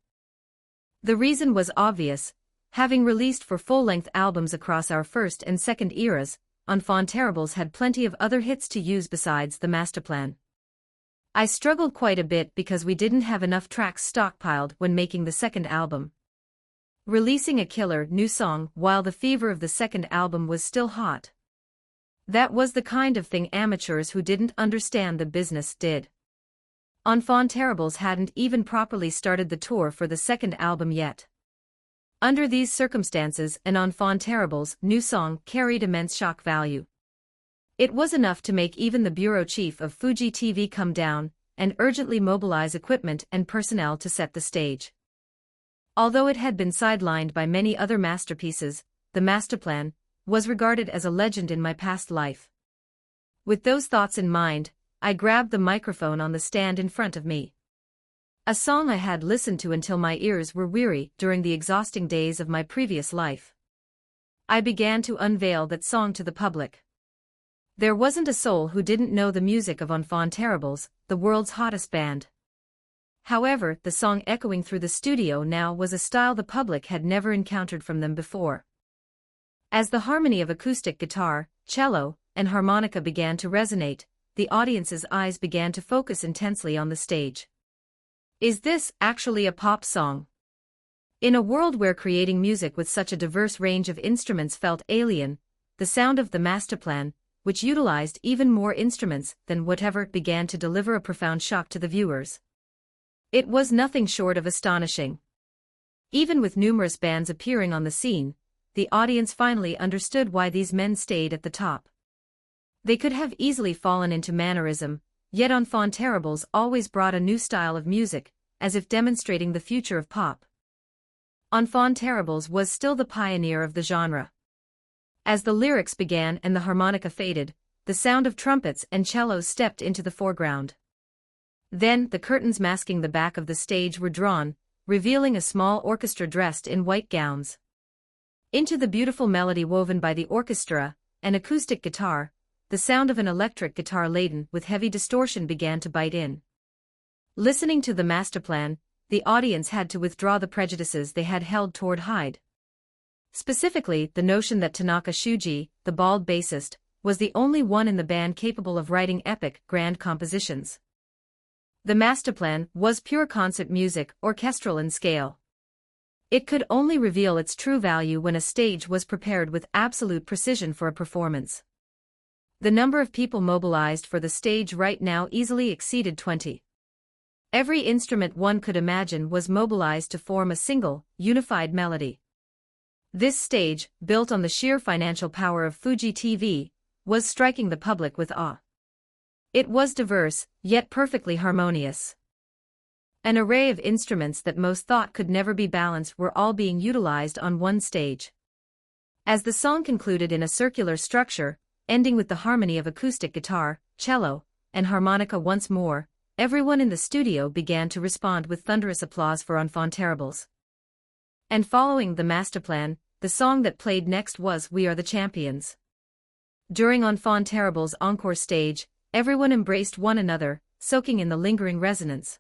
The reason was obvious. Having released 4 full-length albums across our first and second eras, Enfant Terribles had plenty of other hits to use besides the master plan. I struggled quite a bit because we didn't have enough tracks stockpiled when making the second album. Releasing a killer new song while the fever of the second album was still hot. That was the kind of thing amateurs who didn't understand the business did. Enfant Terribles hadn't even properly started the tour for the second album yet. Under these circumstances, an Enfant Terribles new song carried immense shock value. It was enough to make even the bureau chief of Fuji TV come down and urgently mobilize equipment and personnel to set the stage. Although it had been sidelined by many other masterpieces, the masterplan was regarded as a legend in my past life. With those thoughts in mind, I grabbed the microphone on the stand in front of me. A song I had listened to until my ears were weary during the exhausting days of my previous life. I began to unveil that song to the public. There wasn't a soul who didn't know the music of Enfant Terribles, the world's hottest band. However, the song echoing through the studio now was a style the public had never encountered from them before. As the harmony of acoustic guitar, cello, and harmonica began to resonate, the audience's eyes began to focus intensely on the stage. Is this actually a pop song? In a world where creating music with such a diverse range of instruments felt alien, the sound of the masterplan, which utilized even more instruments than whatever, began to deliver a profound shock to the viewers. It was nothing short of astonishing. Even with numerous bands appearing on the scene, the audience finally understood why these men stayed at the top. They could have easily fallen into mannerism, yet Enfant Terribles always brought a new style of music, as if demonstrating the future of pop. Enfant Terribles was still the pioneer of the genre. As the lyrics began and the harmonica faded, the sound of trumpets and cellos stepped into the foreground. Then, the curtains masking the back of the stage were drawn, revealing a small orchestra dressed in white gowns. Into the beautiful melody woven by the orchestra, an acoustic guitar, the sound of an electric guitar laden with heavy distortion began to bite in. Listening to the masterplan, the audience had to withdraw the prejudices they had held toward Hyde. Specifically, the notion that Tanaka Shuji, the bald bassist, was the only one in the band capable of writing epic, grand compositions. The masterplan was pure concert music, orchestral in scale. It could only reveal its true value when a stage was prepared with absolute precision for a performance. The number of people mobilized for the stage right now easily exceeded 20. Every instrument one could imagine was mobilized to form a single, unified melody. This stage, built on the sheer financial power of Fuji TV, was striking the public with awe. It was diverse, yet perfectly harmonious. An array of instruments that most thought could never be balanced were all being utilized on one stage. As the song concluded in a circular structure, ending with the harmony of acoustic guitar, cello, and harmonica once more, everyone in the studio began to respond with thunderous applause for Enfant Terribles. And following the masterplan, the song that played next was We Are the Champions. During Enfant Terribles' encore stage, everyone embraced one another, soaking in the lingering resonance.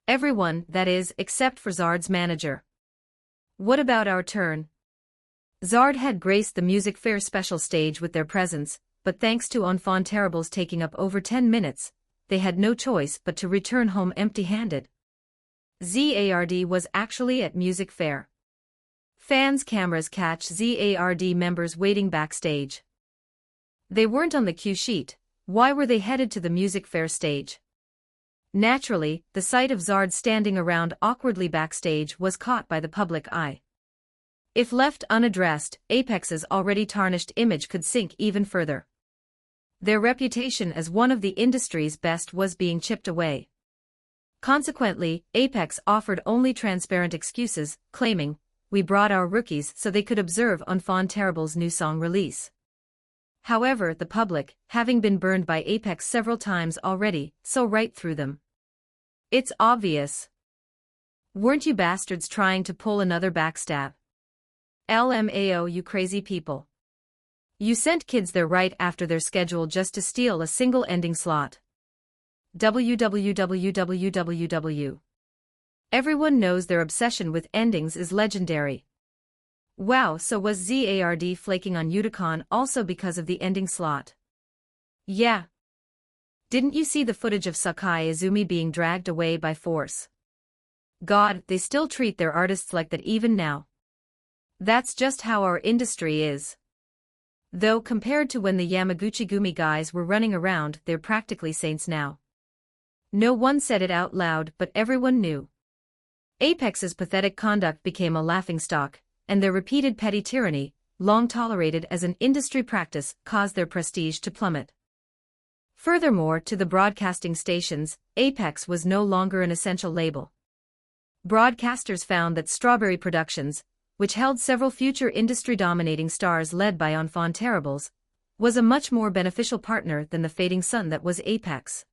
Everyone, that is, except for Zard's manager. What about our turn? Zard had graced the Music Fair special stage with their presence, but thanks to Enfant Terribles taking up over 10 minutes, they had no choice but to return home empty-handed. Zard was actually at Music Fair. Fans' cameras catch Zard members waiting backstage. They weren't on the cue sheet. Why were they headed to the Music Fair stage? Naturally, the sight of Zard standing around awkwardly backstage was caught by the public eye. If left unaddressed, Apex's already tarnished image could sink even further. Their reputation as one of the industry's best was being chipped away. Consequently, Apex offered only transparent excuses, claiming, we brought our rookies so they could observe Enfant Terrible's new song release. However, the public, having been burned by Apex several times already, saw right through them. It's obvious. Weren't you bastards trying to pull another backstab? LMAO, you crazy people. You sent kids there right after their schedule just to steal a single ending slot. www. Everyone knows their obsession with endings is legendary. Wow, so was ZARD flaking on Uticon also because of the ending slot? Yeah. Didn't you see the footage of Sakai Izumi being dragged away by force? God, they still treat their artists like that even now. That's just how our industry is. Though compared to when the Yamaguchi-gumi guys were running around, they're practically saints now. No one said it out loud, but everyone knew. Apex's pathetic conduct became a laughingstock, and their repeated petty tyranny, long tolerated as an industry practice, caused their prestige to plummet. Furthermore, to the broadcasting stations, Apex was no longer an essential label. Broadcasters found that Strawberry Productions, which held several future industry-dominating stars led by Enfant Terribles, was a much more beneficial partner than the fading sun that was Apex.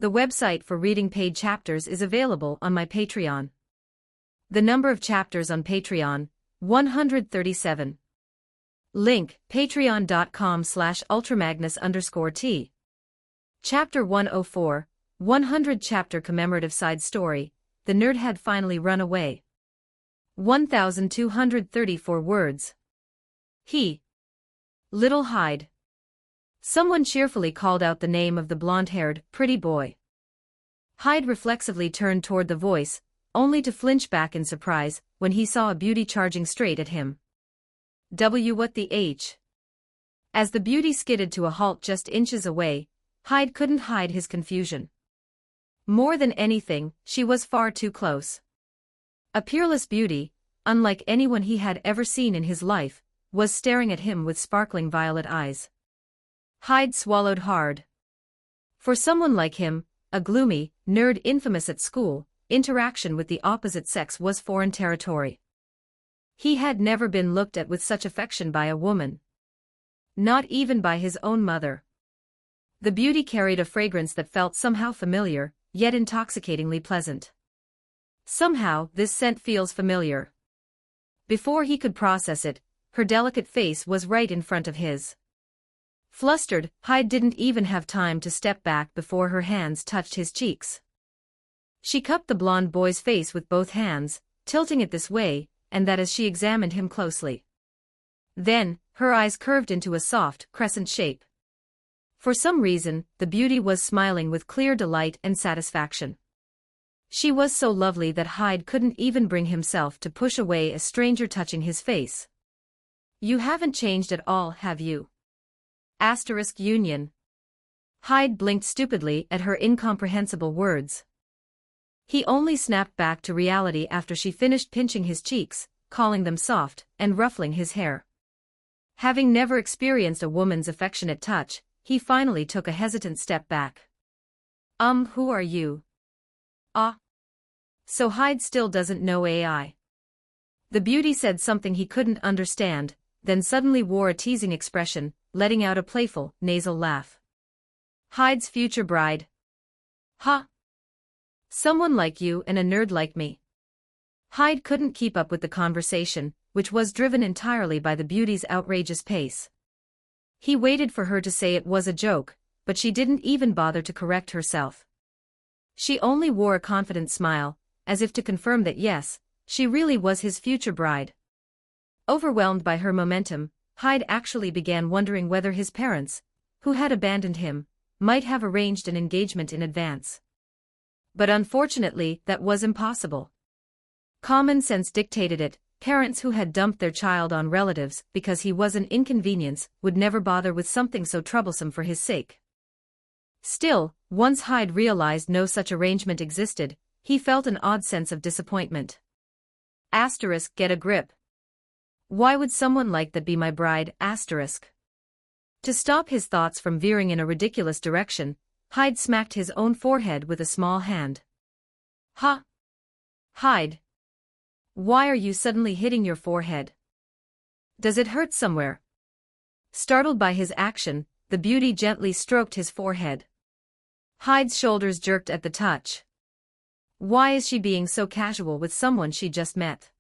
The website for reading paid chapters is available on my Patreon. The number of chapters on Patreon, 137. Link, patreon.com/ultramagnus_T. Chapter 104, 100 chapter commemorative side story, the nerd had finally run away. 1,234 words. Little Hyde. Someone cheerfully called out the name of the blonde-haired, pretty boy. Hyde reflexively turned toward the voice, only to flinch back in surprise when he saw a beauty charging straight at him. What the H? As the beauty skidded to a halt just inches away, Hyde couldn't hide his confusion. More than anything, she was far too close. A peerless beauty, unlike anyone he had ever seen in his life, was staring at him with sparkling violet eyes. Hyde swallowed hard. For someone like him, a gloomy nerd infamous at school, interaction with the opposite sex was foreign territory. He had never been looked at with such affection by a woman. Not even by his own mother. The beauty carried a fragrance that felt somehow familiar, yet intoxicatingly pleasant. Somehow, this scent feels familiar. Before he could process it, her delicate face was right in front of his. Flustered, Hyde didn't even have time to step back before her hands touched his cheeks. She cupped the blonde boy's face with both hands, tilting it this way and that as she examined him closely. Then, her eyes curved into a soft, crescent shape. For some reason, the beauty was smiling with clear delight and satisfaction. She was so lovely that Hyde couldn't even bring himself to push away a stranger touching his face. You haven't changed at all, have you? Union. Hyde blinked stupidly at her incomprehensible words. He only snapped back to reality after she finished pinching his cheeks, calling them soft, and ruffling his hair. Having never experienced a woman's affectionate touch, he finally took a hesitant step back. Who are you? So Hyde still doesn't know AI. The beauty said something he couldn't understand, then suddenly wore a teasing expression, letting out a playful, nasal laugh. Hyde's future bride. Someone like you and a nerd like me. Hyde couldn't keep up with the conversation, which was driven entirely by the beauty's outrageous pace. He waited for her to say it was a joke, but she didn't even bother to correct herself. She only wore a confident smile, as if to confirm that yes, she really was his future bride. Overwhelmed by her momentum, Hyde actually began wondering whether his parents, who had abandoned him, might have arranged an engagement in advance. But unfortunately, that was impossible. Common sense dictated it. Parents who had dumped their child on relatives because he was an inconvenience would never bother with something so troublesome for his sake. Still, once Hyde realized no such arrangement existed, he felt an odd sense of disappointment. Get a grip. Why would someone like that be my bride? To stop his thoughts from veering in a ridiculous direction, Hyde smacked his own forehead with a small hand. Hyde. Why are you suddenly hitting your forehead? Does it hurt somewhere? Startled by his action, the beauty gently stroked his forehead. Hyde's shoulders jerked at the touch. Why is she being so casual with someone she just met?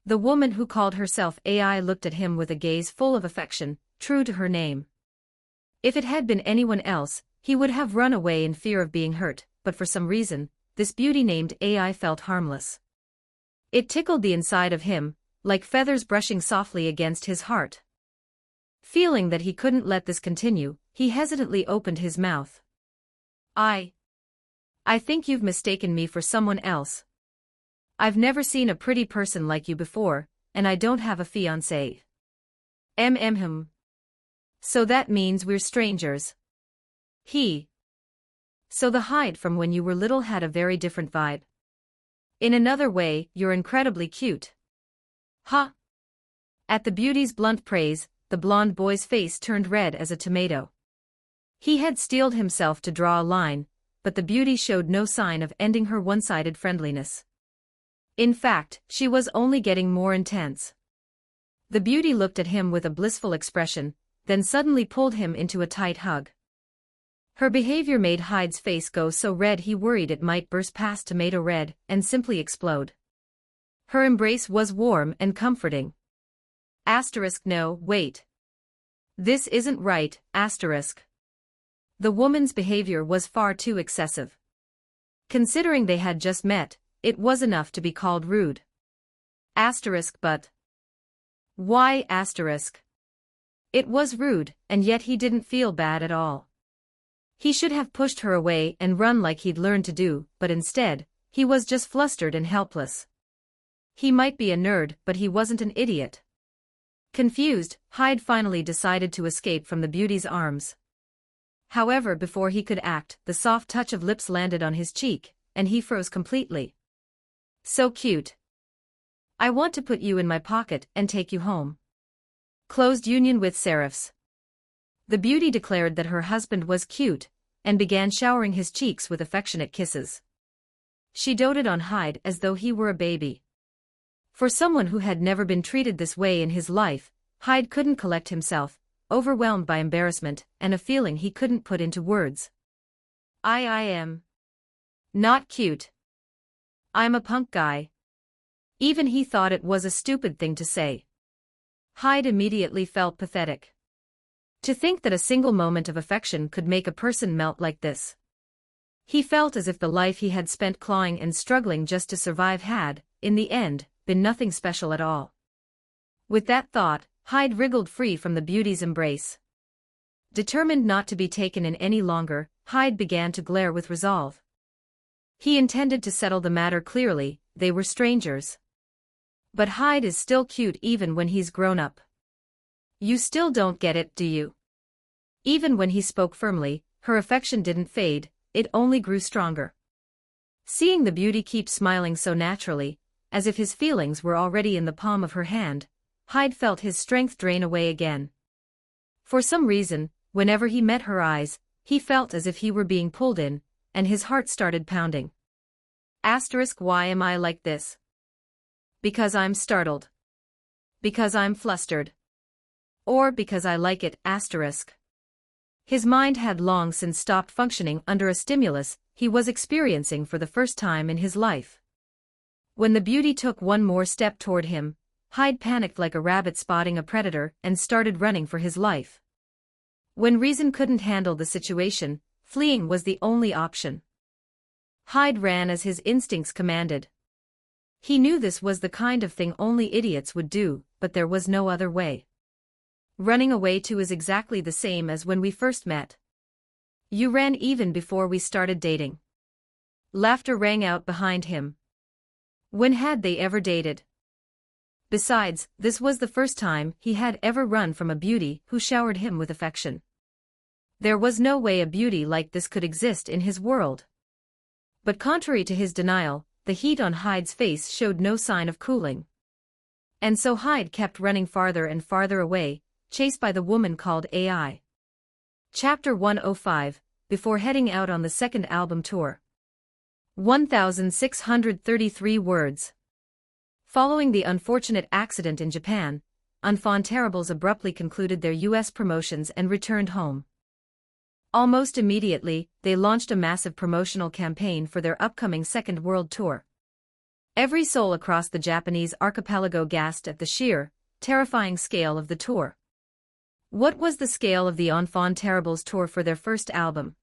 The woman who called herself AI looked at him with a gaze full of affection, true to her name. If it had been anyone else, he would have run away in fear of being hurt, but for some reason, this beauty named AI felt harmless. It tickled the inside of him, like feathers brushing softly against his heart. Feeling that he couldn't let this continue, he hesitantly opened his mouth. I think you've mistaken me for someone else. I've never seen a pretty person like you before, and I don't have a fiancé. So that means we're strangers. So the Hyde from when you were little had a very different vibe. In another way, you're incredibly cute. Ha! At the beauty's blunt praise, the blonde boy's face turned red as a tomato. He had steeled himself to draw a line, but the beauty showed no sign of ending her one-sided friendliness. In fact, she was only getting more intense. The beauty looked at him with a blissful expression, then suddenly pulled him into a tight hug. Her behavior made Hyde's face go so red he worried it might burst past tomato red and simply explode. Her embrace was warm and comforting. No, wait. This isn't right, . The woman's behavior was far too excessive. Considering they had just met, it was enough to be called rude. But why ? It was rude, and yet he didn't feel bad at all. He should have pushed her away and run like he'd learned to do, but instead, he was just flustered and helpless. He might be a nerd, but he wasn't an idiot. Confused, Hyde finally decided to escape from the beauty's arms. However, before he could act, the soft touch of lips landed on his cheek, and he froze completely. So cute. I want to put you in my pocket and take you home. Closed union with serifs. The beauty declared that her husband was cute, and began showering his cheeks with affectionate kisses. She doted on Hyde as though he were a baby. For someone who had never been treated this way in his life, Hyde couldn't collect himself, overwhelmed by embarrassment and a feeling he couldn't put into words. I am not cute. I'm a punk guy. Even he thought it was a stupid thing to say. Hyde immediately felt pathetic. To think that a single moment of affection could make a person melt like this. He felt as if the life he had spent clawing and struggling just to survive had, in the end, been nothing special at all. With that thought, Hyde wriggled free from the beauty's embrace. Determined not to be taken in any longer, Hyde began to glare with resolve. He intended to settle the matter clearly, they were strangers. But Hyde is still cute even when he's grown up. You still don't get it, do you? Even when he spoke firmly, her affection didn't fade, it only grew stronger. Seeing the beauty keep smiling so naturally, as if his feelings were already in the palm of her hand, Hyde felt his strength drain away again. For some reason, whenever he met her eyes, he felt as if he were being pulled in, and his heart started pounding. Why am I like this? Because I'm startled. Because I'm flustered. Or because I like it, . His mind had long since stopped functioning under a stimulus he was experiencing for the first time in his life. When the beauty took one more step toward him, Hyde panicked like a rabbit spotting a predator and started running for his life. When reason couldn't handle the situation, fleeing was the only option. Hyde ran as his instincts commanded. He knew this was the kind of thing only idiots would do, but there was no other way. Running away too is exactly the same as when we first met. You ran even before we started dating. Laughter rang out behind him. When had they ever dated? Besides, this was the first time he had ever run from a beauty who showered him with affection. There was no way a beauty like this could exist in his world. But contrary to his denial, the heat on Hyde's face showed no sign of cooling. And so Hyde kept running farther and farther away, chased by the woman called AI. Chapter 105, before heading out on the second album tour. 1,633 words. Following the unfortunate accident in Japan, Enfant Terribles abruptly concluded their US promotions and returned home. Almost immediately, they launched a massive promotional campaign for their upcoming second world tour. Every soul across the Japanese archipelago gasped at the sheer, terrifying scale of the tour. What was the scale of the Enfant Terribles tour for their first album?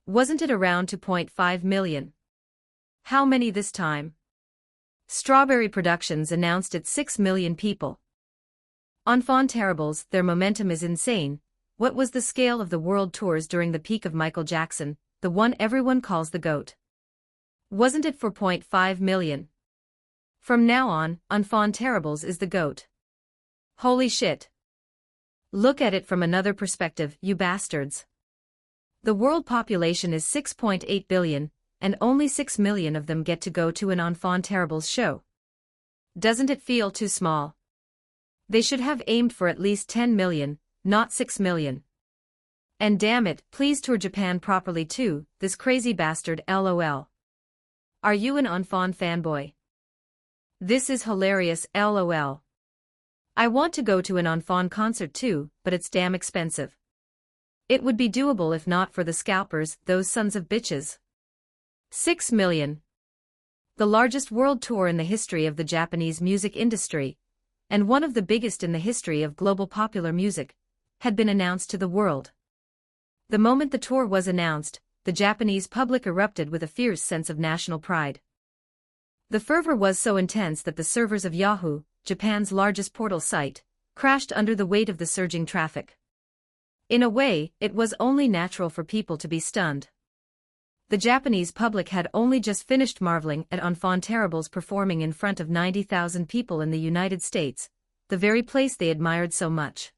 Wasn't it around 2.5 million? How many this time? Strawberry Productions announced it's 6 million people. Enfant Terribles, their momentum is insane. What was the scale of the world tours during the peak of Michael Jackson, the one everyone calls the GOAT? Wasn't it 4.5 million? From now on, Enfant Terribles is the GOAT. Holy shit. Look at it from another perspective, you bastards. The world population is 6.8 billion, and only 6 million of them get to go to an Enfant Terribles show. Doesn't it feel too small? They should have aimed for at least 10 million, not 6 million. And damn it, please tour Japan properly too, this crazy bastard LOL. Are you an Enfant fanboy? This is hilarious LOL. I want to go to an Enfant concert too, but it's damn expensive. It would be doable if not for the scalpers, those sons of bitches. 6 million. The largest world tour in the history of the Japanese music industry, and one of the biggest in the history of global popular music, had been announced to the world. The moment the tour was announced, the Japanese public erupted with a fierce sense of national pride. The fervor was so intense that the servers of Yahoo, Japan's largest portal site, crashed under the weight of the surging traffic. In a way, it was only natural for people to be stunned. The Japanese public had only just finished marveling at Enfant Terribles performing in front of 90,000 people in the United States, the very place they admired so much.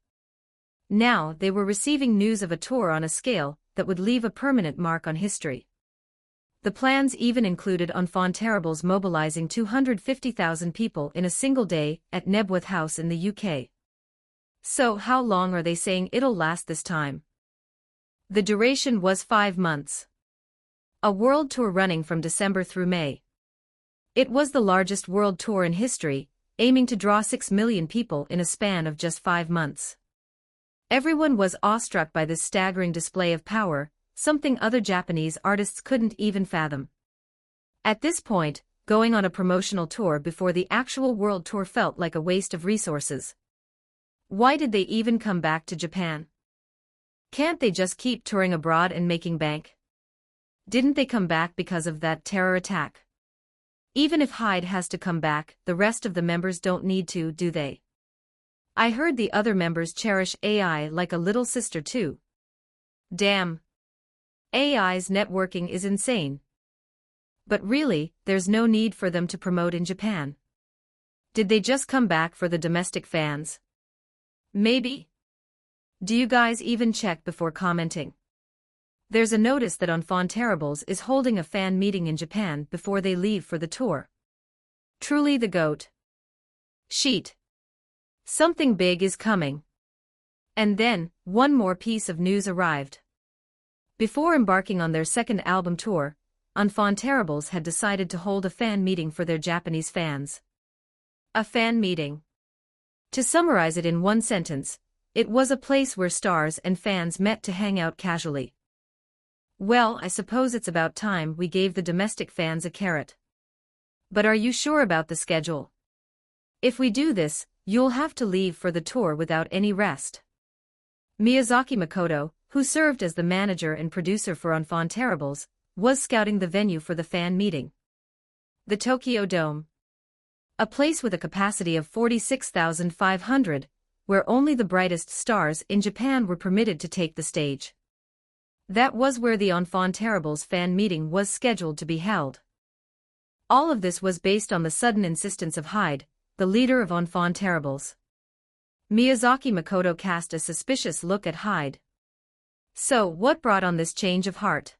Now they were receiving news of a tour on a scale that would leave a permanent mark on history. The plans even included Enfant Terribles mobilizing 250,000 people in a single day at Nebworth House in the UK. So how long are they saying it'll last this time? The duration was 5 months. A world tour running from December through May. It was the largest world tour in history, aiming to draw 6 million people in a span of just 5 months. Everyone was awestruck by this staggering display of power, something other Japanese artists couldn't even fathom. At this point, going on a promotional tour before the actual world tour felt like a waste of resources. Why did they even come back to Japan? Can't they just keep touring abroad and making bank? Didn't they come back because of that terror attack? Even if Hyde has to come back, the rest of the members don't need to, do they? I heard the other members cherish AI like a little sister too. Damn. AI's networking is insane. But really, there's no need for them to promote in Japan. Did they just come back for the domestic fans? Maybe. Do you guys even check before commenting? There's a notice that Enfant Terribles is holding a fan meeting in Japan before they leave for the tour. Truly the GOAT. Sheet. Something big is coming. And then, one more piece of news arrived. Before embarking on their second album tour, Enfant Terribles had decided to hold a fan meeting for their Japanese fans. A fan meeting. To summarize it in one sentence, it was a place where stars and fans met to hang out casually. Well, I suppose it's about time we gave the domestic fans a carrot. But are you sure about the schedule? If we do this, you'll have to leave for the tour without any rest. Miyazaki Makoto, who served as the manager and producer for Enfant Terribles, was scouting the venue for the fan meeting. The Tokyo Dome. A place with a capacity of 46,500, where only the brightest stars in Japan were permitted to take the stage. That was where the Enfant Terribles fan meeting was scheduled to be held. All of this was based on the sudden insistence of Hyde, the leader of Enfant Terribles. Miyazaki Makoto cast a suspicious look at Hyde. So, what brought on this change of heart?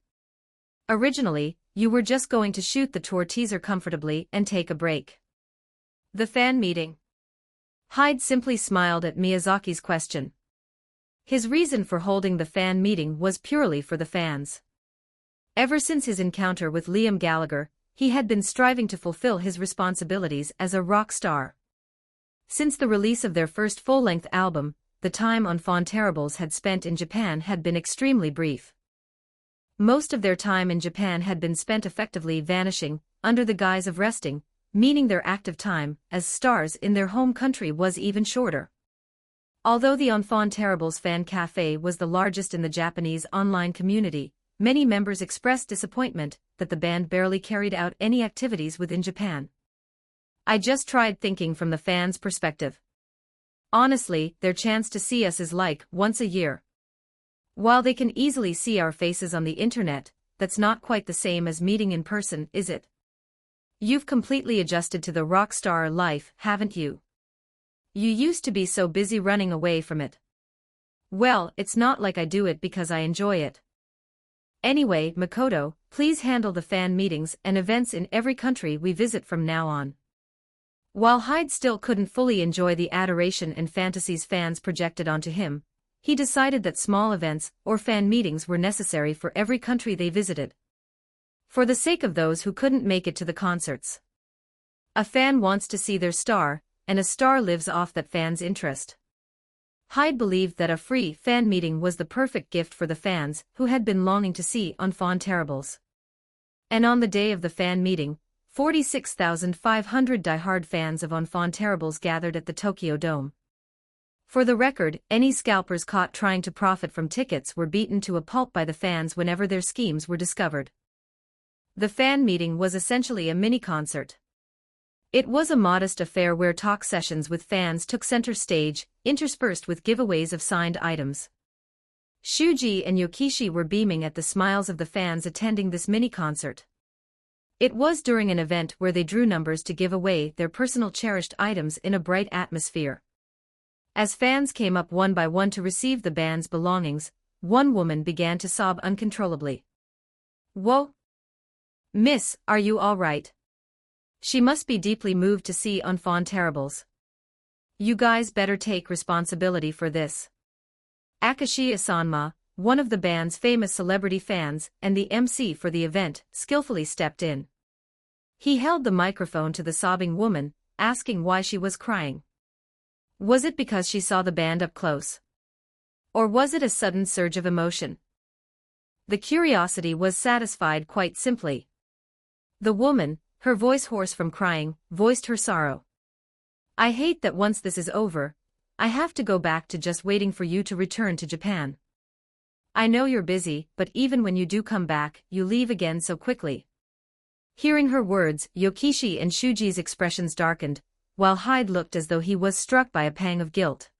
Originally, you were just going to shoot the tour teaser comfortably and take a break. The fan meeting. Hyde simply smiled at Miyazaki's question. His reason for holding the fan meeting was purely for the fans. Ever since his encounter with Liam Gallagher, he had been striving to fulfill his responsibilities as a rock star. Since the release of their first full-length album, the time Enfants Terribles had spent in Japan had been extremely brief. Most of their time in Japan had been spent effectively vanishing, under the guise of resting, meaning their active time as stars in their home country was even shorter. Although the Enfants Terribles fan café was the largest in the Japanese online community, many members expressed disappointment that the band barely carried out any activities within Japan. I just tried thinking from the fans' perspective. Honestly, their chance to see us is like once a year. While they can easily see our faces on the internet, that's not quite the same as meeting in person, is it? You've completely adjusted to the rock star life, haven't you? You used to be so busy running away from it. Well, it's not like I do it because I enjoy it. Anyway, Makoto, please handle the fan meetings and events in every country we visit from now on. While Hyde still couldn't fully enjoy the adoration and fantasies fans projected onto him, he decided that small events or fan meetings were necessary for every country they visited. For the sake of those who couldn't make it to the concerts. A fan wants to see their star, and a star lives off that fan's interest. Hyde believed that a free fan meeting was the perfect gift for the fans who had been longing to see Enfants Terribles. And on the day of the fan meeting, 46,500 die-hard fans of Enfants Terribles gathered at the Tokyo Dome. For the record, any scalpers caught trying to profit from tickets were beaten to a pulp by the fans whenever their schemes were discovered. The fan meeting was essentially a mini-concert. It was a modest affair where talk sessions with fans took center stage, interspersed with giveaways of signed items. Shuji and Yokishi were beaming at the smiles of the fans attending this mini-concert. It was during an event where they drew numbers to give away their personal cherished items in a bright atmosphere. As fans came up one by one to receive the band's belongings, one woman began to sob uncontrollably. "Whoa! Miss, are you all right?" She must be deeply moved to see Enfants Terribles. "You guys better take responsibility for this." Akashi Asanma, one of the band's famous celebrity fans and the MC for the event, skillfully stepped in. He held the microphone to the sobbing woman, asking why she was crying. Was it because she saw the band up close? Or was it a sudden surge of emotion? The curiosity was satisfied quite simply. The woman, her voice hoarse from crying, voiced her sorrow. "I hate that once this is over, I have to go back to just waiting for you to return to Japan. I know you're busy, but even when you do come back, you leave again so quickly." Hearing her words, Yokishi and Shuji's expressions darkened, while Hyde looked as though he was struck by a pang of guilt.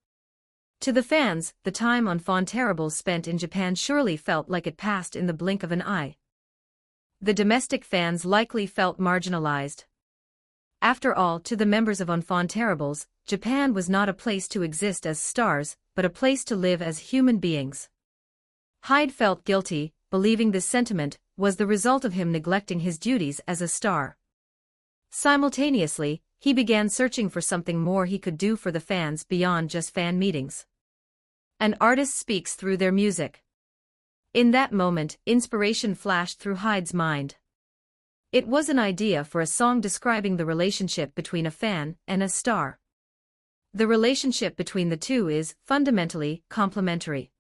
To the fans, the time Enfants Terribles spent in Japan surely felt like it passed in the blink of an eye. The domestic fans likely felt marginalized. After all, to the members of Enfants Terribles, Japan was not a place to exist as stars, but a place to live as human beings. Hyde felt guilty, believing this sentiment was the result of him neglecting his duties as a star. Simultaneously, he began searching for something more he could do for the fans beyond just fan meetings. An artist speaks through their music. In that moment, inspiration flashed through Hyde's mind. It was an idea for a song describing the relationship between a fan and a star. The relationship between the two is, fundamentally, complementary.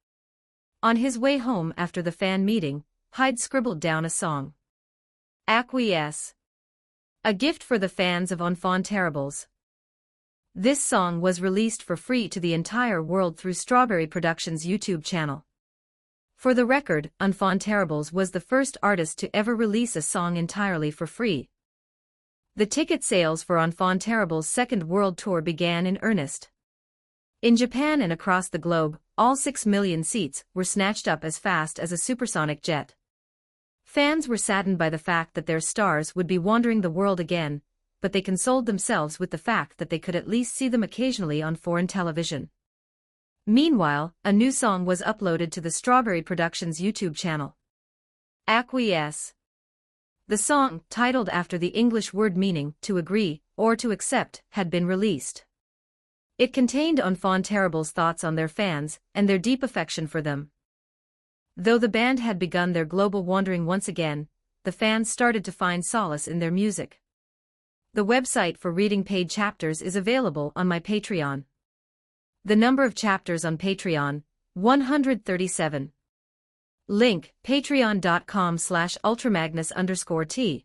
On his way home after the fan meeting, Hyde scribbled down a song. Acquiesce. A gift for the fans of Enfants Terribles. This song was released for free to the entire world through Strawberry Productions' YouTube channel. For the record, Enfants Terribles was the first artist to ever release a song entirely for free. The ticket sales for Enfants Terribles' second world tour began in earnest. In Japan and across the globe, all 6 million seats were snatched up as fast as a supersonic jet. Fans were saddened by the fact that their stars would be wandering the world again, but they consoled themselves with the fact that they could at least see them occasionally on foreign television. Meanwhile, a new song was uploaded to the Strawberry Productions YouTube channel. Acquiesce. The song, titled after the English word meaning to agree or to accept, had been released. It contained Enfants Terribles' thoughts on their fans and their deep affection for them. Though the band had begun their global wandering once again, the fans started to find solace in their music. The website for reading paid chapters is available on my Patreon. The number of chapters on Patreon, 137. Link, patreon.com/ultramagnus_t.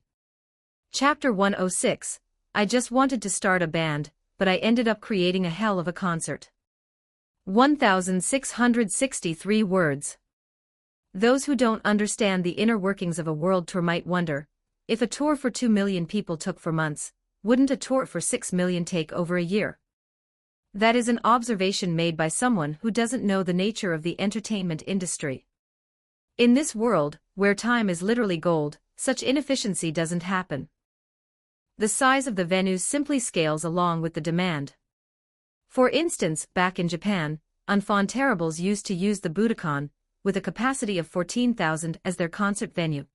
Chapter 106, I just wanted to start a band, but I ended up creating a hell of a concert. 1,663 words. Those who don't understand the inner workings of a world tour might wonder, if a tour for 2 million people took 4 months, wouldn't a tour for 6 million take over a year? That is an observation made by someone who doesn't know the nature of the entertainment industry. In this world, where time is literally gold, such inefficiency doesn't happen. The size of the venues simply scales along with the demand. For instance, back in Japan, Enfant Terribles used to use the Budokan, with a capacity of 14,000 as their concert venue.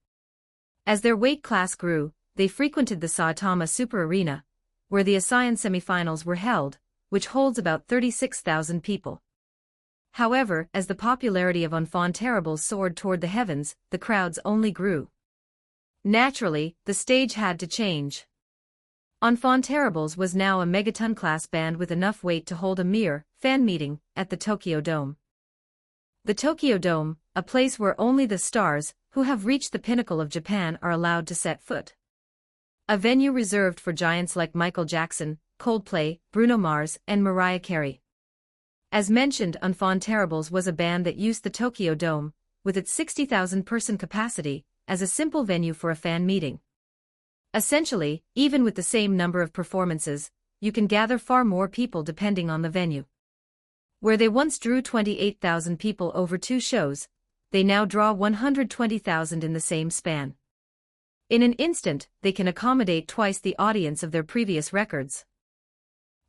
As their weight class grew, they frequented the Saitama Super Arena, where the Asian semifinals were held, which holds about 36,000 people. However, as the popularity of Enfant Terribles soared toward the heavens, the crowds only grew. Naturally, the stage had to change. Enfant Terribles was now a megaton-class band with enough weight to hold a mere fan meeting at the Tokyo Dome. The Tokyo Dome, a place where only the stars who have reached the pinnacle of Japan are allowed to set foot. A venue reserved for giants like Michael Jackson, Coldplay, Bruno Mars, and Mariah Carey. As mentioned, Enfant Terribles was a band that used the Tokyo Dome, with its 60,000-person capacity, as a simple venue for a fan meeting. Essentially, even with the same number of performances, you can gather far more people depending on the venue. Where they once drew 28,000 people over 2 shows, they now draw 120,000 in the same span. In an instant, they can accommodate twice the audience of their previous records.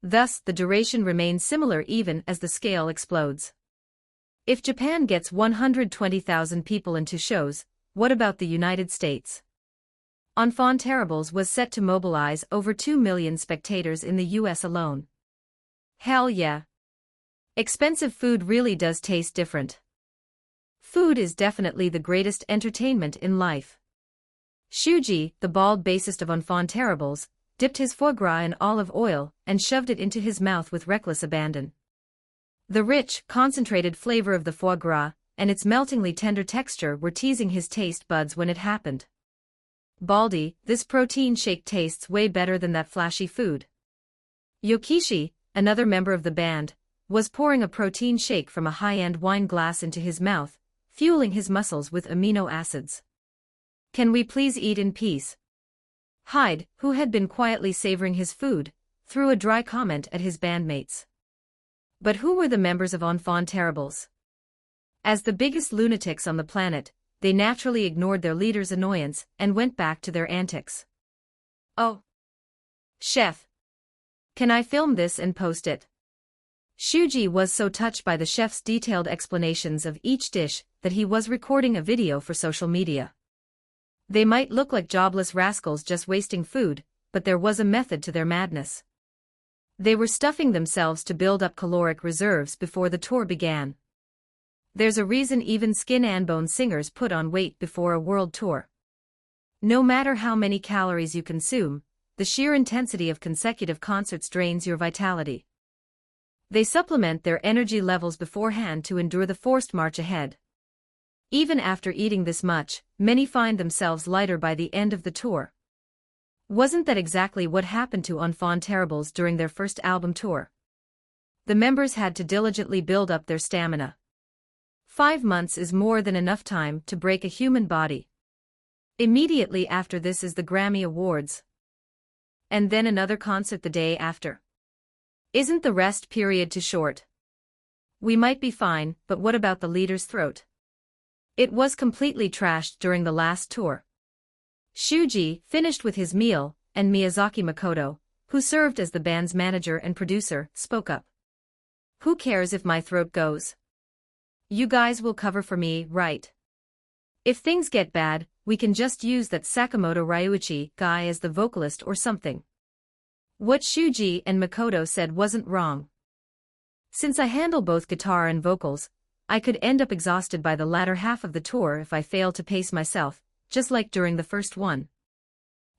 Thus, the duration remains similar even as the scale explodes. If Japan gets 120,000 people into shows, what about the United States? Enfant Terribles was set to mobilize over 2 million spectators in the US alone. Hell yeah. Expensive food really does taste different. Food is definitely the greatest entertainment in life. Shuji, the bald bassist of Enfant Terribles, dipped his foie gras in olive oil and shoved it into his mouth with reckless abandon. The rich, concentrated flavor of the foie gras and its meltingly tender texture were teasing his taste buds when it happened. Baldy, this protein shake tastes way better than that flashy food. Yokishi, another member of the band, was pouring a protein shake from a high-end wine glass into his mouth, fueling his muscles with amino acids. Can we please eat in peace? Hyde, who had been quietly savoring his food, threw a dry comment at his bandmates. But who were the members of Enfant Terribles? As the biggest lunatics on the planet, they naturally ignored their leader's annoyance and went back to their antics. Oh. Chef. Can I film this and post it? Shuji was so touched by the chef's detailed explanations of each dish that he was recording a video for social media. They might look like jobless rascals just wasting food, but there was a method to their madness. They were stuffing themselves to build up caloric reserves before the tour began. There's a reason even skin and bone singers put on weight before a world tour. No matter how many calories you consume, the sheer intensity of consecutive concerts drains your vitality. They supplement their energy levels beforehand to endure the forced march ahead. Even after eating this much, many find themselves lighter by the end of the tour. Wasn't that exactly what happened to Enfant Terribles during their first album tour? The members had to diligently build up their stamina. 5 months is more than enough time to break a human body. Immediately after this is the Grammy Awards. And then another concert the day after. Isn't the rest period too short? We might be fine, but what about the leader's throat? It was completely trashed during the last tour. Shuji finished with his meal, and Miyazaki Makoto, who served as the band's manager and producer, spoke up. Who cares if my throat goes? You guys will cover for me, right? If things get bad, we can just use that Sakamoto Ryuichi guy as the vocalist or something. What Shuji and Makoto said wasn't wrong. Since I handle both guitar and vocals, I could end up exhausted by the latter half of the tour if I fail to pace myself, just like during the first one.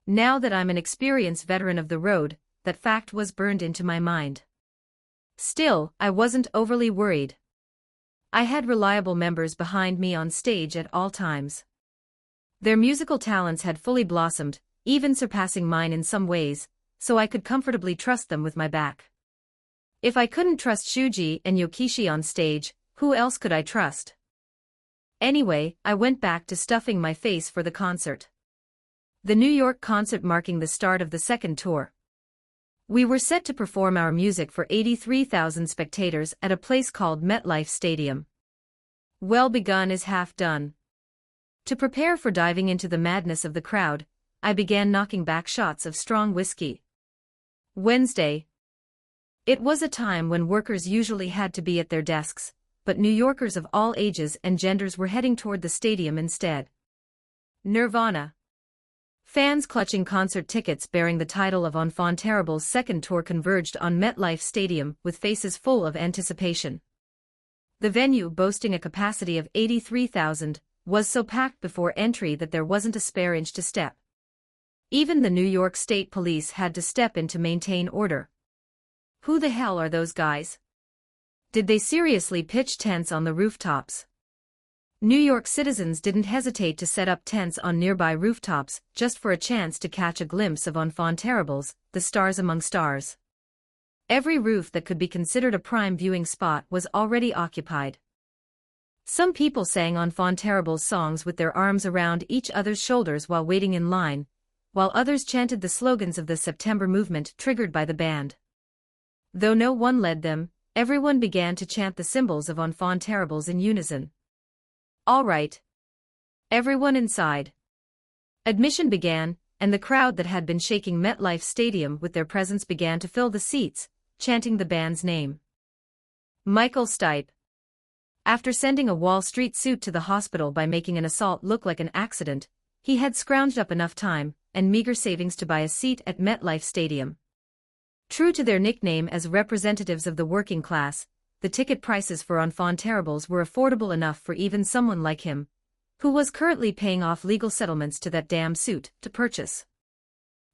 Now that I'm an experienced veteran of the road, that fact was burned into my mind. Still, I wasn't overly worried. I had reliable members behind me on stage at all times. Their musical talents had fully blossomed, even surpassing mine in some ways, so I could comfortably trust them with my back. If I couldn't trust Shuji and Yokishi on stage, who else could I trust? Anyway, I went back to stuffing my face for the concert. The New York concert marking the start of the second tour. We were set to perform our music for 83,000 spectators at a place called MetLife Stadium. Well begun is half done. To prepare for diving into the madness of the crowd, I began knocking back shots of strong whiskey. Wednesday. It was a time when workers usually had to be at their desks, but New Yorkers of all ages and genders were heading toward the stadium instead. Nirvana. Fans clutching concert tickets bearing the title of Enfant Terrible's second tour converged on MetLife Stadium with faces full of anticipation. The venue, boasting a capacity of 83,000, was so packed before entry that there wasn't a spare inch to step. Even the New York State Police had to step in to maintain order. Who the hell are those guys? Did they seriously pitch tents on the rooftops? New York citizens didn't hesitate to set up tents on nearby rooftops just for a chance to catch a glimpse of Enfant Terribles, the stars among stars. Every roof that could be considered a prime viewing spot was already occupied. Some people sang Enfant Terribles songs with their arms around each other's shoulders while waiting in line, while others chanted the slogans of the September movement triggered by the band. Though no one led them, everyone began to chant the symbols of Enfant Terribles in unison. All right. Everyone inside. Admission began, and the crowd that had been shaking MetLife Stadium with their presence began to fill the seats, chanting the band's name. Michael Stipe. After sending a Wall Street suit to the hospital by making an assault look like an accident, he had scrounged up enough time and meager savings to buy a seat at MetLife Stadium. True to their nickname as representatives of the working class, the ticket prices for Enfant Terribles were affordable enough for even someone like him, who was currently paying off legal settlements to that damn suit, to purchase.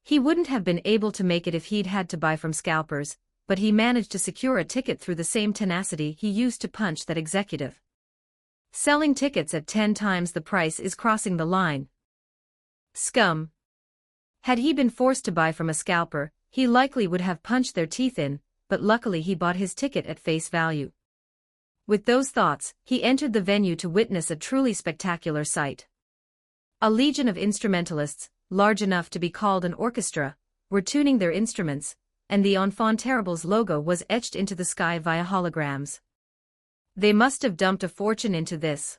He wouldn't have been able to make it if he'd had to buy from scalpers, but he managed to secure a ticket through the same tenacity he used to punch that executive. Selling tickets at 10 times the price is crossing the line. Scum. Had he been forced to buy from a scalper, he likely would have punched their teeth in, but luckily he bought his ticket at face value. With those thoughts, he entered the venue to witness a truly spectacular sight. A legion of instrumentalists, large enough to be called an orchestra, were tuning their instruments, and the Enfant Terribles logo was etched into the sky via holograms. They must have dumped a fortune into this.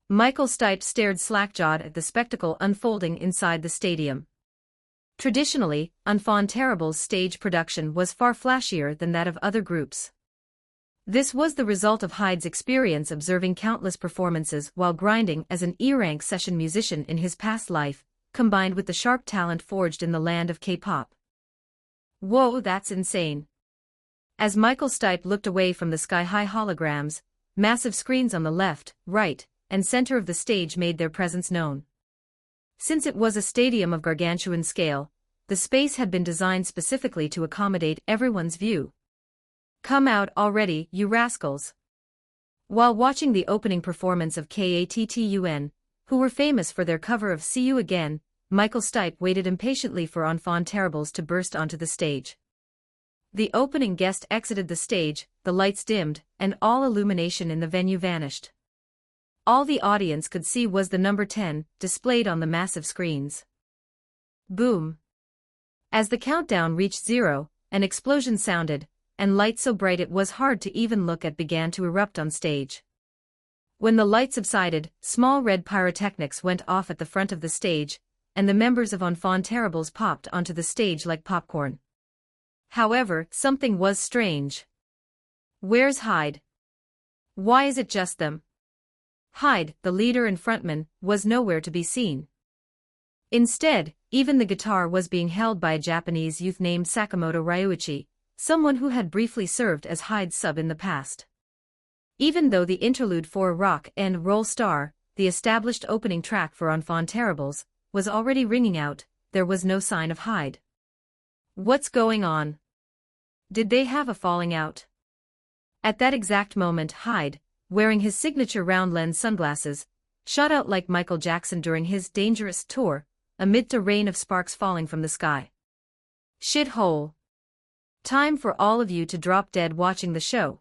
Michael Stipe stared slack-jawed at the spectacle unfolding inside the stadium. Traditionally, Enfant Terribles' stage production was far flashier than that of other groups. This was the result of Hyde's experience observing countless performances while grinding as an E-rank session musician in his past life, combined with the sharp talent forged in the land of K-pop. Whoa, that's insane. As Michael Stipe looked away from the sky-high holograms, massive screens on the left, right, and center of the stage made their presence known. Since it was a stadium of gargantuan scale, the space had been designed specifically to accommodate everyone's view. Come out already, you rascals. While watching the opening performance of KATTUN, who were famous for their cover of See You Again, Michael Stipe waited impatiently for Enfant Terribles to burst onto the stage. The opening guest exited the stage, the lights dimmed, and all illumination in the venue vanished. All the audience could see was the number 10, displayed on the massive screens. Boom. As the countdown reached 0, an explosion sounded, and light so bright it was hard to even look at began to erupt on stage. When the light subsided, small red pyrotechnics went off at the front of the stage, and the members of Enfant Terribles popped onto the stage like popcorn. However, something was strange. Where's Hyde? Why is it just them? Hyde, the leader and frontman, was nowhere to be seen. Instead, even the guitar was being held by a Japanese youth named Sakamoto Ryuichi, someone who had briefly served as Hyde's sub in the past. Even though the interlude for rock and roll star, the established opening track for Enfant Terribles, was already ringing out. There was no sign of Hyde. What's going on? Did they have a falling out? At that exact moment Hyde, wearing his signature round lens sunglasses, shot out like Michael Jackson during his Dangerous tour, amid a rain of sparks falling from the sky. Shithole. Time for all of you to drop dead watching the show.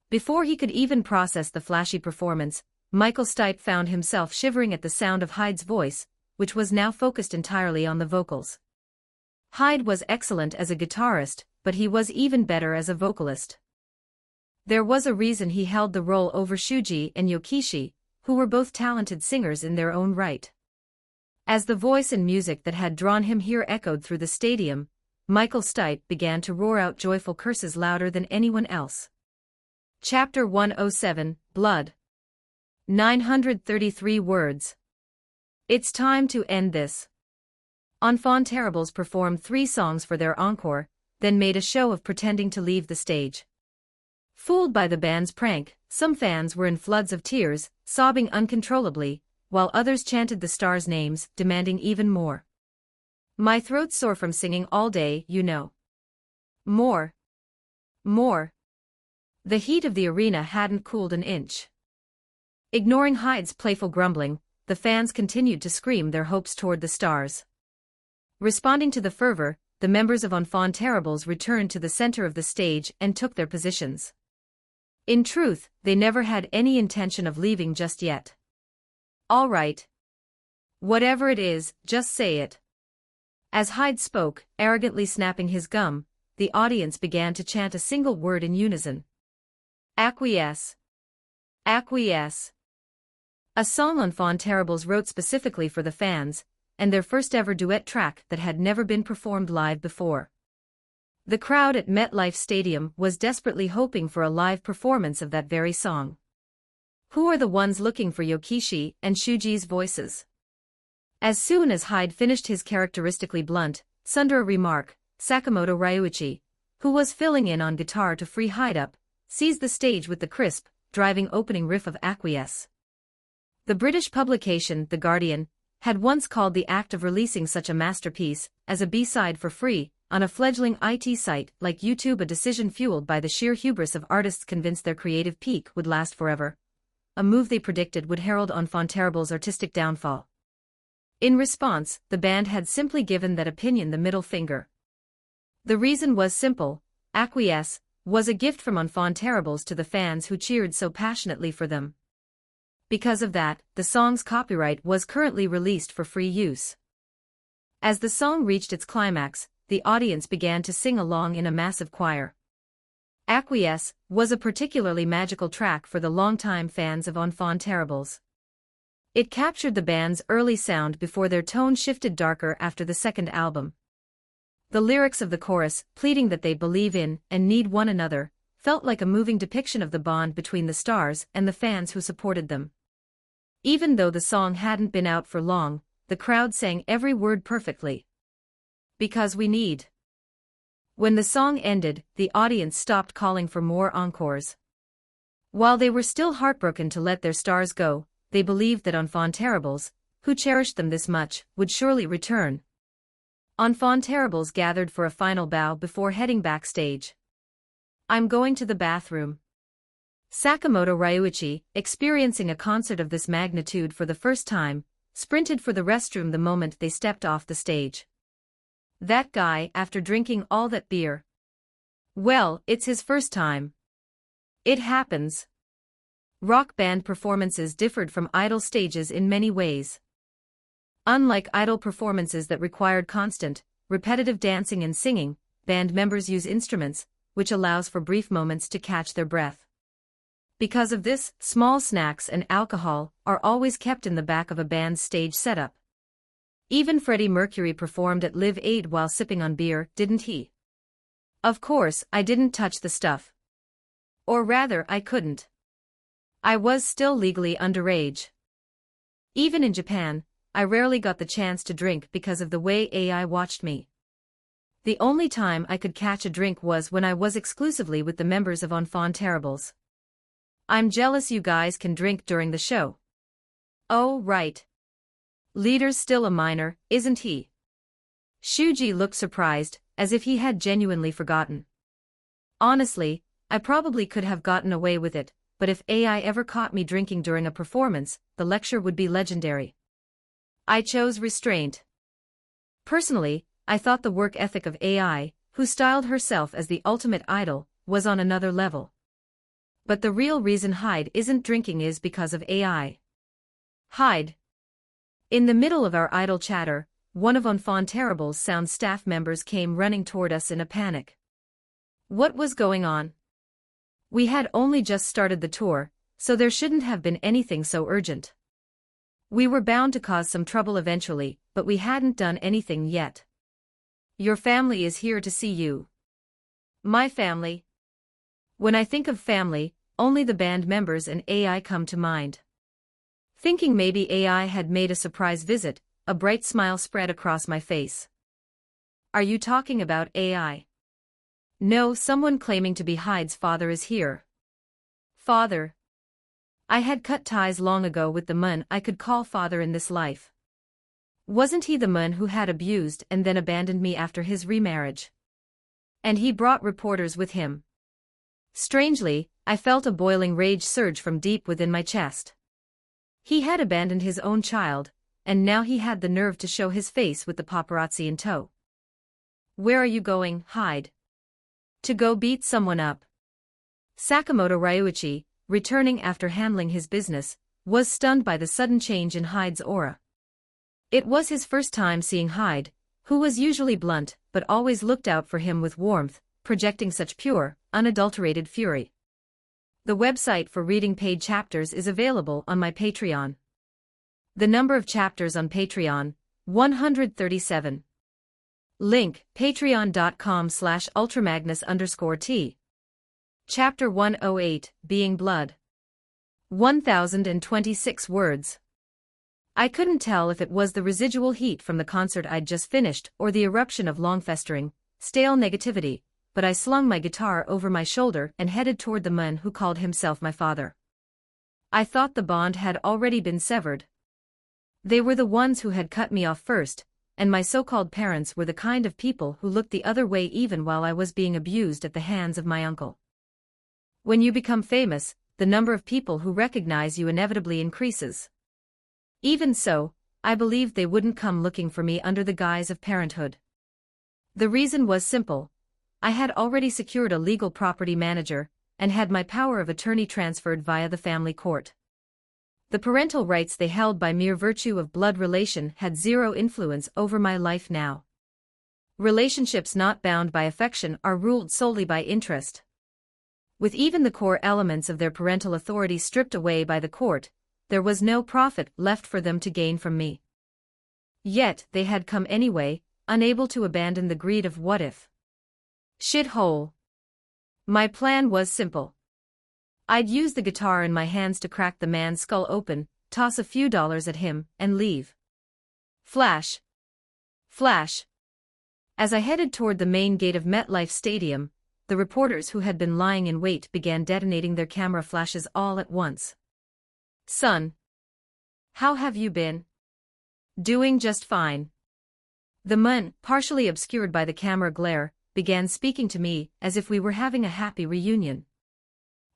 Before he could even process the flashy performance, Michael Stipe found himself shivering at the sound of Hyde's voice, which was now focused entirely on the vocals. Hyde was excellent as a guitarist, but he was even better as a vocalist. There was a reason he held the role over Shuji and Yokishi, who were both talented singers in their own right. As the voice and music that had drawn him here echoed through the stadium, Michael Stipe began to roar out joyful curses louder than anyone else. Chapter 107, Blood. 933 words. It's time to end this. Enfant Terribles performed 3 songs for their encore, then made a show of pretending to leave the stage. Fooled by the band's prank, some fans were in floods of tears, sobbing uncontrollably, while others chanted the stars' names, demanding even more. My throat's sore from singing all day, you know. More. More. The heat of the arena hadn't cooled an inch. Ignoring Hyde's playful grumbling, the fans continued to scream their hopes toward the stars. Responding to the fervor, the members of Enfant Terribles returned to the center of the stage and took their positions. In truth, they never had any intention of leaving just yet. All right. Whatever it is, just say it. As Hyde spoke, arrogantly snapping his gum, the audience began to chant a single word in unison. Acquiesce. Acquiesce. A song Enfant Terribles wrote specifically for the fans, and their first ever duet track that had never been performed live before. The crowd at MetLife Stadium was desperately hoping for a live performance of that very song. Who are the ones looking for Yokishi and Shuji's voices? As soon as Hyde finished his characteristically blunt, tsundere remark, Sakamoto Ryuichi, who was filling in on guitar to free Hyde up, seized the stage with the crisp, driving opening riff of Acquiesce. The British publication The Guardian had once called the act of releasing such a masterpiece as a B-side for free on a fledgling IT site like YouTube, a decision fueled by the sheer hubris of artists convinced their creative peak would last forever, a move they predicted would herald Enfant Terribles' artistic downfall. In response, the band had simply given that opinion the middle finger. The reason was simple: Acquiesce was a gift from Enfant Terribles to the fans who cheered so passionately for them. Because of that, the song's copyright was currently released for free use. As the song reached its climax, the audience began to sing along in a massive choir. Acquiesce was a particularly magical track for the longtime fans of Enfant Terribles. It captured the band's early sound before their tone shifted darker after the second album. The lyrics of the chorus, pleading that they believe in and need one another, felt like a moving depiction of the bond between the stars and the fans who supported them. Even though the song hadn't been out for long, the crowd sang every word perfectly. Because we need. When the song ended, the audience stopped calling for more encores. While they were still heartbroken to let their stars go, they believed that Enfant Terribles, who cherished them this much, would surely return. Enfant Terribles gathered for a final bow before heading backstage. I'm going to the bathroom. Sakamoto Ryuichi, experiencing a concert of this magnitude for the first time, sprinted for the restroom the moment they stepped off the stage. That guy, after drinking all that beer. Well, it's his first time. It happens. Rock band performances differed from idol stages in many ways. Unlike idol performances that required constant, repetitive dancing and singing, band members use instruments, which allows for brief moments to catch their breath. Because of this, small snacks and alcohol are always kept in the back of a band's stage setup. Even Freddie Mercury performed at Live Aid while sipping on beer, didn't he? Of course, I didn't touch the stuff. Or rather, I couldn't. I was still legally underage. Even in Japan, I rarely got the chance to drink because of the way AI watched me. The only time I could catch a drink was when I was exclusively with the members of Enfant Terribles. I'm jealous you guys can drink during the show. Oh, right. Leader's still a minor, isn't he? Shuji looked surprised, as if he had genuinely forgotten. Honestly, I probably could have gotten away with it, but if AI ever caught me drinking during a performance, the lecture would be legendary. I chose restraint. Personally, I thought the work ethic of AI, who styled herself as the ultimate idol, was on another level. But the real reason Hyde isn't drinking is because of AI. Hyde. In the middle of our idle chatter, one of Enfant Terrible's sound staff members came running toward us in a panic. What was going on? We had only just started the tour, so there shouldn't have been anything so urgent. We were bound to cause some trouble eventually, but we hadn't done anything yet. Your family is here to see you. My family? When I think of family, only the band members and AI come to mind. Thinking maybe AI had made a surprise visit, a bright smile spread across my face. Are you talking about AI? No, someone claiming to be Hyde's father is here. Father? I had cut ties long ago with the man I could call father in this life. Wasn't he the man who had abused and then abandoned me after his remarriage? And he brought reporters with him. Strangely, I felt a boiling rage surge from deep within my chest. He had abandoned his own child, and now he had the nerve to show his face with the paparazzi in tow. Where are you going, Hyde? To go beat someone up. Sakamoto Ryuichi, returning after handling his business, was stunned by the sudden change in Hyde's aura. It was his first time seeing Hyde, who was usually blunt but always looked out for him with warmth, projecting such pure, unadulterated fury. The website for reading paid chapters is available on my Patreon. The number of chapters on Patreon, 137. Link, patreon.com/ultramagnus_T. Chapter 108, Being Blood. 1026 words. I couldn't tell if it was the residual heat from the concert I'd just finished or the eruption of long-festering, stale negativity, but I slung my guitar over my shoulder and headed toward the man who called himself my father. I thought the bond had already been severed. They were the ones who had cut me off first, and my so-called parents were the kind of people who looked the other way even while I was being abused at the hands of my uncle. When you become famous, the number of people who recognize you inevitably increases. Even so, I believed they wouldn't come looking for me under the guise of parenthood. The reason was simple. I had already secured a legal property manager, and had my power of attorney transferred via the family court. The parental rights they held by mere virtue of blood relation had zero influence over my life now. Relationships not bound by affection are ruled solely by interest. With even the core elements of their parental authority stripped away by the court, there was no profit left for them to gain from me. Yet they had come anyway, unable to abandon the greed of what if. Shithole. My plan was simple. I'd use the guitar in my hands to crack the man's skull open, toss a few dollars at him, and leave. Flash. Flash. As I headed toward the main gate of MetLife Stadium, the reporters who had been lying in wait began detonating their camera flashes all at once. Son. How have you been? Doing just fine. The man, partially obscured by the camera glare, began speaking to me as if we were having a happy reunion.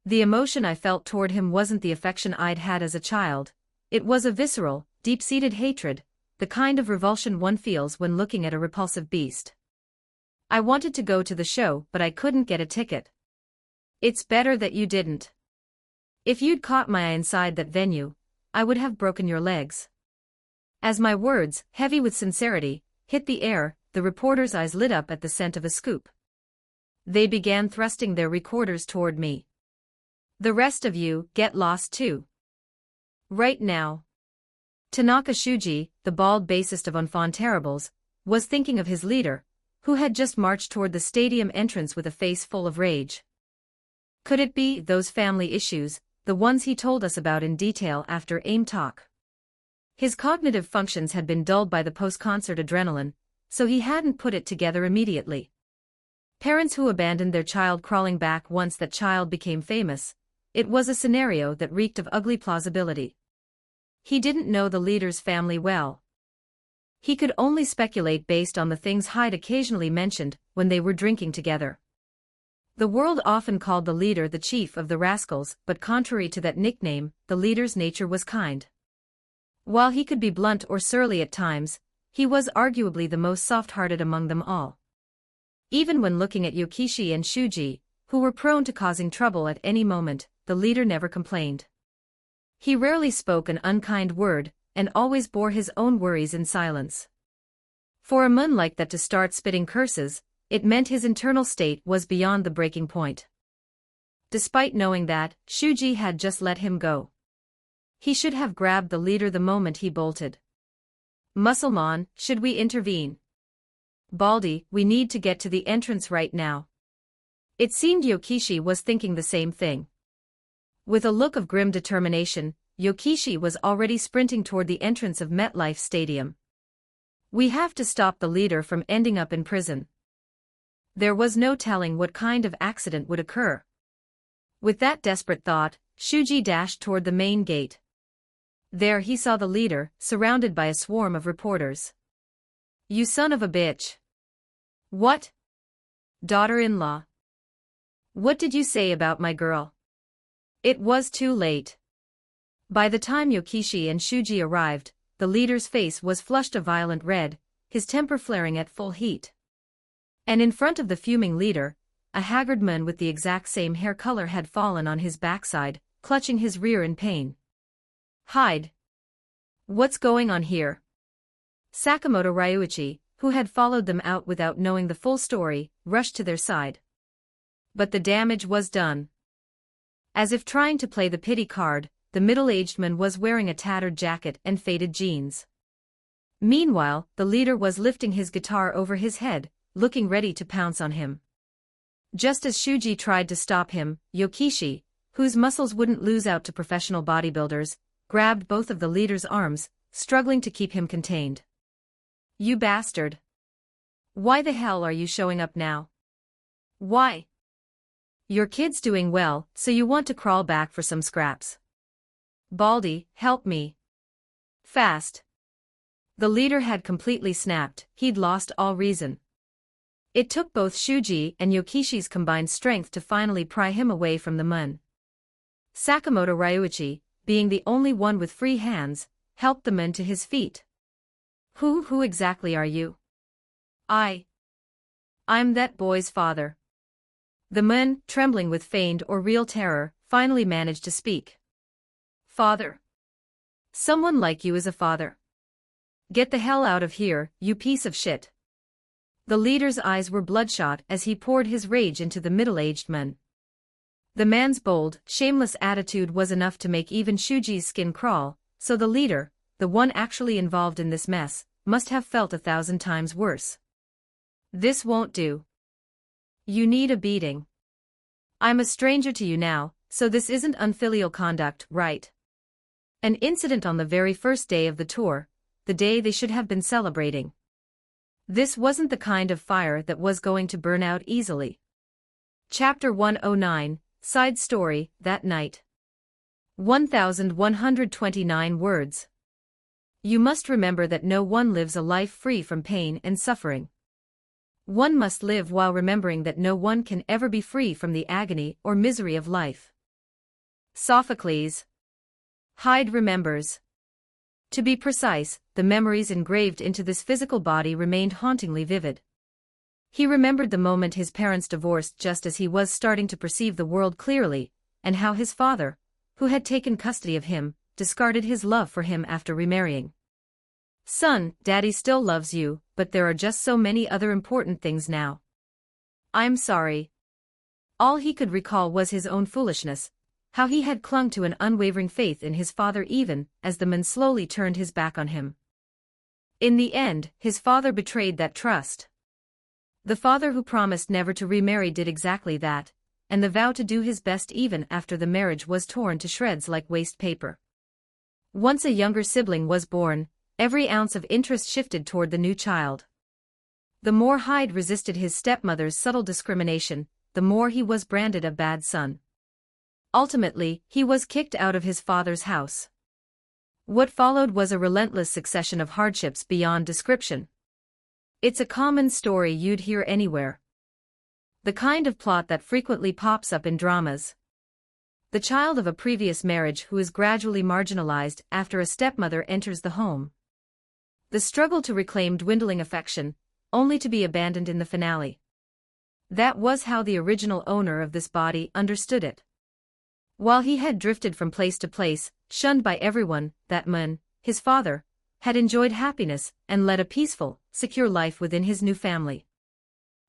The emotion I felt toward him wasn't the affection I'd had as a child, it was a visceral, deep-seated hatred, the kind of revulsion one feels when looking at a repulsive beast. I wanted to go to the show but I couldn't get a ticket. It's better that you didn't. If you'd caught my eye inside that venue, I would have broken your legs. As my words, heavy with sincerity, hit the air, the reporters' eyes lit up at the scent of a scoop. They began thrusting their recorders toward me. The rest of you, get lost too. Right now. Tanaka Shuji, the bald bassist of Enfant Terribles, was thinking of his leader, who had just marched toward the stadium entrance with a face full of rage. Could it be those family issues, the ones he told us about in detail after AIM talk? His cognitive functions had been dulled by the post-concert adrenaline, so he hadn't put it together immediately. Parents who abandoned their child crawling back once that child became famous, it was a scenario that reeked of ugly plausibility. He didn't know the leader's family well. He could only speculate based on the things Hyde occasionally mentioned when they were drinking together. The world often called the leader the chief of the rascals, but contrary to that nickname, the leader's nature was kind. While he could be blunt or surly at times, he was arguably the most soft-hearted among them all. Even when looking at Yokishi and Shuji, who were prone to causing trouble at any moment, the leader never complained. He rarely spoke an unkind word, and always bore his own worries in silence. For a man like that to start spitting curses, it meant his internal state was beyond the breaking point. Despite knowing that, Shuji had just let him go. He should have grabbed the leader the moment he bolted. Musselman, should we intervene? Baldy, we need to get to the entrance right now. It seemed Yokishi was thinking the same thing. With a look of grim determination, Yokishi was already sprinting toward the entrance of MetLife Stadium. We have to stop the leader from ending up in prison. There was no telling what kind of accident would occur. With that desperate thought, Shuji dashed toward the main gate. There he saw the leader, surrounded by a swarm of reporters. You son of a bitch. What? Daughter-in-law. What did you say about my girl? It was too late. By the time Yokishi and Shuji arrived, the leader's face was flushed a violent red, his temper flaring at full heat. And in front of the fuming leader, a haggard man with the exact same hair color had fallen on his backside, clutching his rear in pain. Hyde. What's going on here? Sakamoto Ryuichi, who had followed them out without knowing the full story, rushed to their side. But the damage was done. As if trying to play the pity card, the middle-aged man was wearing a tattered jacket and faded jeans. Meanwhile, the leader was lifting his guitar over his head, looking ready to pounce on him. Just as Shuji tried to stop him, Yokishi, whose muscles wouldn't lose out to professional bodybuilders, grabbed both of the leader's arms, struggling to keep him contained. You bastard. Why the hell are you showing up now? Why? Your kid's doing well, so you want to crawl back for some scraps. Baldy, help me. Fast. The leader had completely snapped, he'd lost all reason. It took both Shuji and Yokishi's combined strength to finally pry him away from the man. Sakamoto Ryuichi, being the only one with free hands, helped the man to his feet. Who exactly are you? I'm that boy's father. The man, trembling with feigned or real terror, finally managed to speak. Father. Someone like you is a father. Get the hell out of here, you piece of shit. The leader's eyes were bloodshot as he poured his rage into the middle-aged man. The man's bold, shameless attitude was enough to make even Shuji's skin crawl, so the leader, the one actually involved in this mess, must have felt 1,000 times worse. This won't do. You need a beating. I'm a stranger to you now, so this isn't unfilial conduct, right? An incident on the very first day of the tour, the day they should have been celebrating. This wasn't the kind of fire that was going to burn out easily. Chapter 109, Side Story, That Night. 1,129 words. You must remember that no one lives a life free from pain and suffering. One must live while remembering that no one can ever be free from the agony or misery of life. Sophocles. Hyde remembers. To be precise, the memories engraved into this physical body remained hauntingly vivid. He remembered the moment his parents divorced just as he was starting to perceive the world clearly, and how his father, who had taken custody of him, discarded his love for him after remarrying. Son, Daddy still loves you, but there are just so many other important things now. I'm sorry. All he could recall was his own foolishness, how he had clung to an unwavering faith in his father even as the man slowly turned his back on him. In the end, his father betrayed that trust. The father who promised never to remarry did exactly that, and the vow to do his best even after the marriage was torn to shreds like waste paper. Once a younger sibling was born, every ounce of interest shifted toward the new child. The more Hyde resisted his stepmother's subtle discrimination, the more he was branded a bad son. Ultimately, he was kicked out of his father's house. What followed was a relentless succession of hardships beyond description. It's a common story you'd hear anywhere. The kind of plot that frequently pops up in dramas. The child of a previous marriage who is gradually marginalized after a stepmother enters the home. The struggle to reclaim dwindling affection, only to be abandoned in the finale. That was how the original owner of this body understood it. While he had drifted from place to place, shunned by everyone, that man, his father, had enjoyed happiness and led a peaceful, secure life within his new family.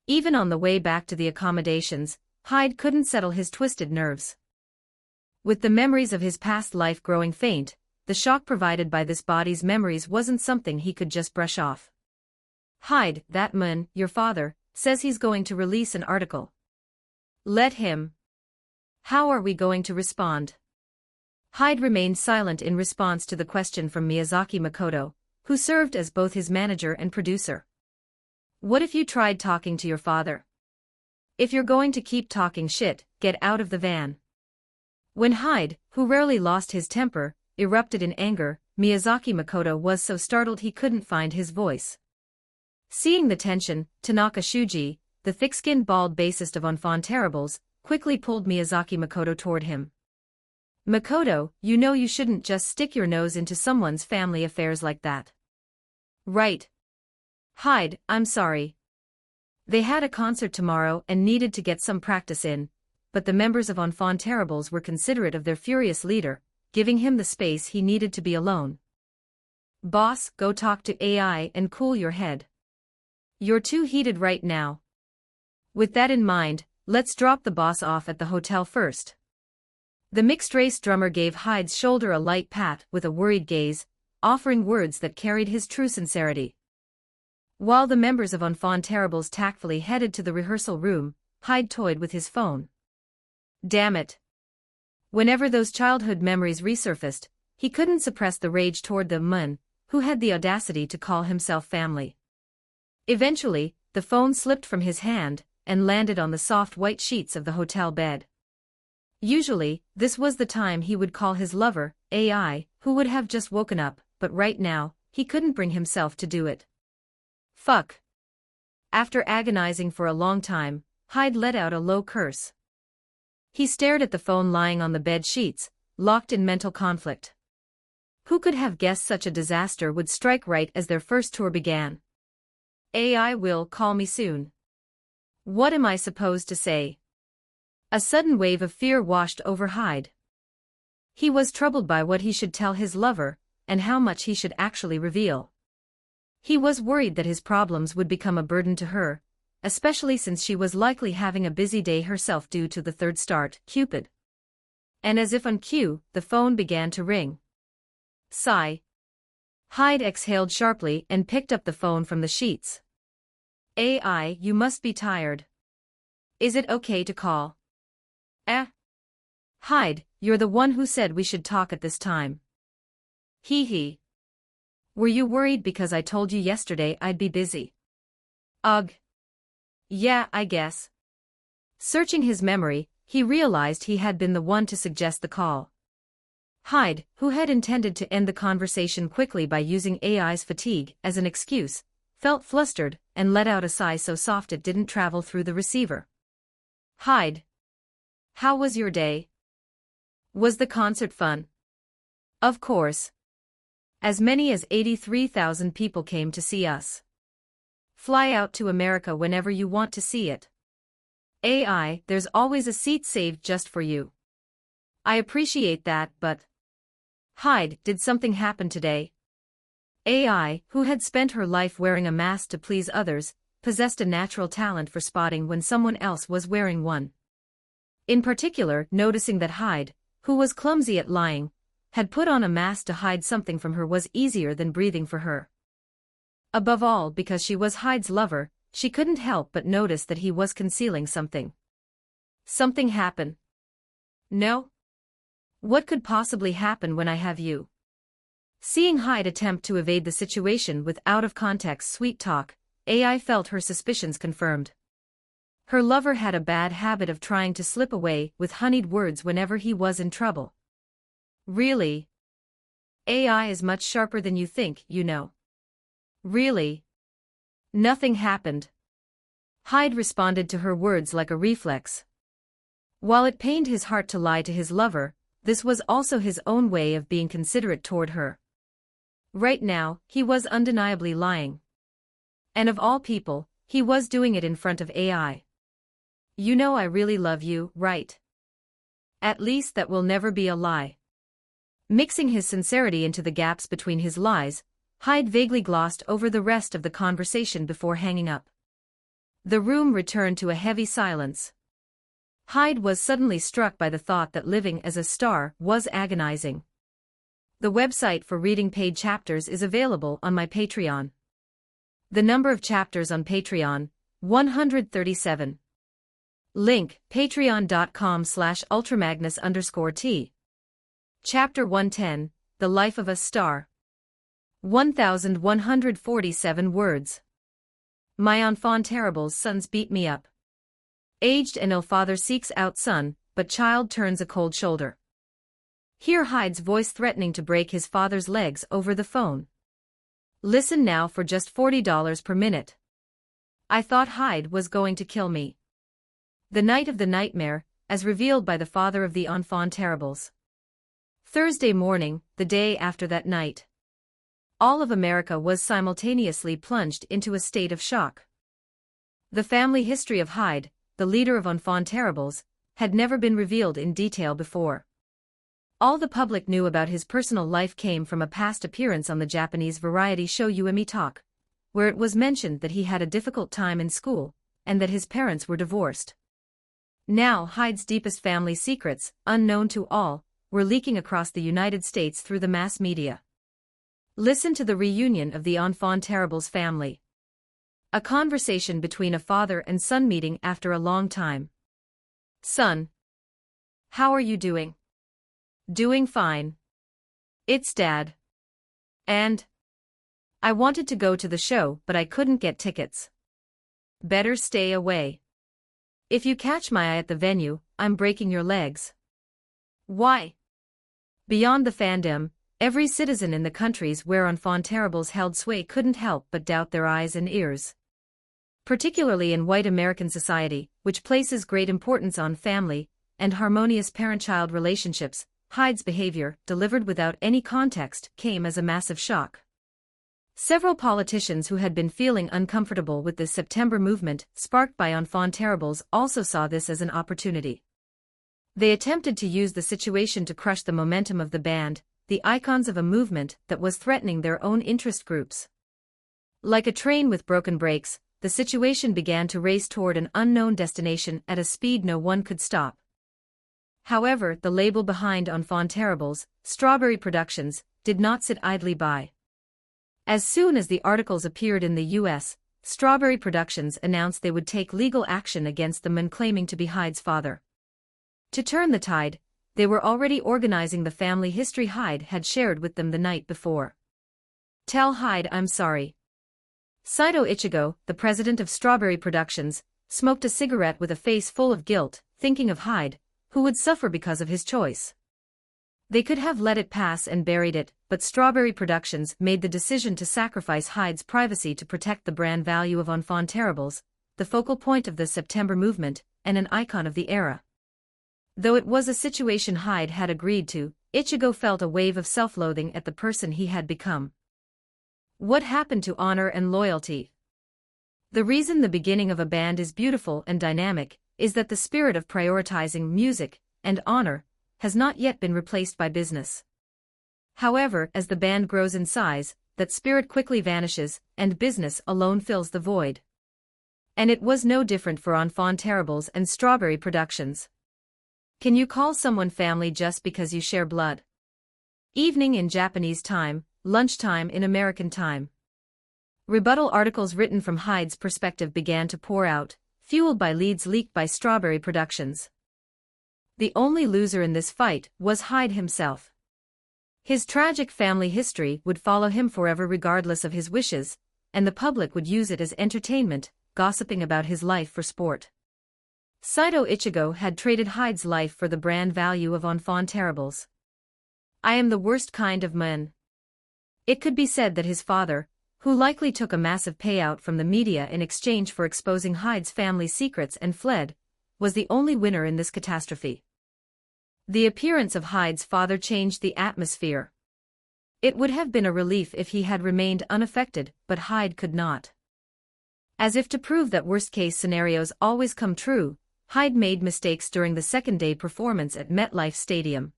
Even on the way back to the accommodations, Hyde couldn't settle his twisted nerves. With the memories of his past life growing faint, the shock provided by this body's memories wasn't something he could just brush off. Hyde, that man, your father, says he's going to release an article. Let him. How are we going to respond? Hyde remained silent in response to the question from Miyazaki Makoto, who served as both his manager and producer. What if you tried talking to your father? If you're going to keep talking shit, get out of the van. When Hyde, who rarely lost his temper, erupted in anger, Miyazaki Makoto was so startled he couldn't find his voice. Seeing the tension, Tanaka Shuji, the thick-skinned bald bassist of Enfant Terribles, quickly pulled Miyazaki Makoto toward him. Makoto, you know you shouldn't just stick your nose into someone's family affairs like that. Right. Hyde, I'm sorry. They had a concert tomorrow and needed to get some practice in, but the members of Enfant Terribles were considerate of their furious leader, giving him the space he needed to be alone. Boss, go talk to AI and cool your head. You're too heated right now. With that in mind, let's drop the boss off at the hotel first. The mixed-race drummer gave Hyde's shoulder a light pat with a worried gaze, offering words that carried his true sincerity. While the members of Enfant Terribles tactfully headed to the rehearsal room, Hyde toyed with his phone. Damn it. Whenever those childhood memories resurfaced, he couldn't suppress the rage toward the man, who had the audacity to call himself family. Eventually, the phone slipped from his hand and landed on the soft white sheets of the hotel bed. Usually, this was the time he would call his lover, AI, who would have just woken up, but right now, he couldn't bring himself to do it. Fuck. After agonizing for a long time, Hyde let out a low curse. He stared at the phone lying on the bed sheets, locked in mental conflict. Who could have guessed such a disaster would strike right as their first tour began? AI will call me soon. What am I supposed to say? A sudden wave of fear washed over Hyde. He was troubled by what he should tell his lover, and how much he should actually reveal. He was worried that his problems would become a burden to her, especially since she was likely having a busy day herself due to the third start, Cupid. And as if on cue, the phone began to ring. Sigh. Hyde exhaled sharply and picked up the phone from the sheets. AI, you must be tired. Is it okay to call? Hyde, you're the one who said we should talk at this time. Hee hee. Were you worried because I told you yesterday I'd be busy? Ugh. Yeah, I guess. Searching his memory, he realized he had been the one to suggest the call. Hyde, who had intended to end the conversation quickly by using AI's fatigue as an excuse, felt flustered and let out a sigh so soft it didn't travel through the receiver. Hyde. How was your day? Was the concert fun? Of course. As many as 83,000 people came to see us. Fly out to America whenever you want to see it. AI, there's always a seat saved just for you. I appreciate that, but... Hyde, did something happen today? AI, who had spent her life wearing a mask to please others, possessed a natural talent for spotting when someone else was wearing one. In particular, noticing that Hyde, who was clumsy at lying, had put on a mask to hide something from her was easier than breathing for her. Above all, because she was Hyde's lover, she couldn't help but notice that he was concealing something. Something happened. No? What could possibly happen when I have you? Seeing Hyde attempt to evade the situation with out-of-context sweet talk, AI felt her suspicions confirmed. Her lover had a bad habit of trying to slip away with honeyed words whenever he was in trouble. Really? AI is much sharper than you think, you know. Really? Nothing happened. Hyde responded to her words like a reflex. While it pained his heart to lie to his lover, this was also his own way of being considerate toward her. Right now, he was undeniably lying. And of all people, he was doing it in front of AI. You know I really love you, right? At least that will never be a lie. Mixing his sincerity into the gaps between his lies, Hyde vaguely glossed over the rest of the conversation before hanging up. The room returned to a heavy silence. Hyde was suddenly struck by the thought that living as a star was agonizing. The website for reading paid chapters is available on my Patreon. The number of chapters on Patreon, 137. Link, patreon.com/ultramagnus_T. Chapter 110, The Life of a Star. 1147 words. My enfant terrible's sons beat me up. Aged and ill father seeks out son, but child turns a cold shoulder. Hear Hyde's voice threatening to break his father's legs over the phone. Listen now for just $40 per minute. I thought Hyde was going to kill me. The night of the nightmare, as revealed by the father of the enfant terribles. Thursday morning, the day after that night. All of America was simultaneously plunged into a state of shock. The family history of Hyde, the leader of enfant terribles, had never been revealed in detail before. All the public knew about his personal life came from a past appearance on the Japanese variety show Yuumi Talk, where it was mentioned that he had a difficult time in school, and that his parents were divorced. Now Hyde's deepest family secrets, unknown to all, were leaking across the United States through the mass media. Listen to the reunion of the enfant terribles family. A conversation between a father and son meeting after a long time. Son. How are you doing? Doing fine. It's Dad. And? I wanted to go to the show but I couldn't get tickets. Better stay away. If you catch my eye at the venue, I'm breaking your legs. Why? Beyond the fandom, every citizen in the countries where enfant terribles held sway couldn't help but doubt their eyes and ears. Particularly in white American society, which places great importance on family and harmonious parent-child relationships, Hyde's behavior, delivered without any context, came as a massive shock. Several politicians who had been feeling uncomfortable with the September movement sparked by enfant terribles also saw this as an opportunity. They attempted to use the situation to crush the momentum of the band, the icons of a movement that was threatening their own interest groups. Like a train with broken brakes, the situation began to race toward an unknown destination at a speed no one could stop. However, the label behind enfant terribles, Strawberry Productions, did not sit idly by. As soon as the articles appeared in the U.S., Strawberry Productions announced they would take legal action against the man claiming to be Hyde's father. To turn the tide, they were already organizing the family history Hyde had shared with them the night before. Tell Hyde I'm sorry. Saito Ichigo, the president of Strawberry Productions, smoked a cigarette with a face full of guilt, thinking of Hyde, who would suffer because of his choice. They could have let it pass and buried it, but Strawberry Productions made the decision to sacrifice Hyde's privacy to protect the brand value of enfant terribles, the focal point of the September movement, and an icon of the era. Though it was a situation Hyde had agreed to, Ichigo felt a wave of self-loathing at the person he had become. What happened to honor and loyalty? The reason the beginning of a band is beautiful and dynamic is that the spirit of prioritizing music and honor has not yet been replaced by business. However, as the band grows in size, that spirit quickly vanishes, and business alone fills the void. And it was no different for enfant terribles and Strawberry Productions. Can you call someone family just because you share blood? Evening in Japanese time, lunchtime in American time. Rebuttal articles written from Hyde's perspective began to pour out, fueled by leads leaked by Strawberry Productions. The only loser in this fight was Hyde himself. His tragic family history would follow him forever regardless of his wishes, and the public would use it as entertainment, gossiping about his life for sport. Saito Ichigo had traded Hyde's life for the brand value of enfant terribles. I am the worst kind of man. It could be said that his father, who likely took a massive payout from the media in exchange for exposing Hyde's family secrets and fled, was the only winner in this catastrophe. The appearance of Hyde's father changed the atmosphere. It would have been a relief if he had remained unaffected, but Hyde could not. As if to prove that worst-case scenarios always come true, Hyde made mistakes during the second-day performance at MetLife Stadium.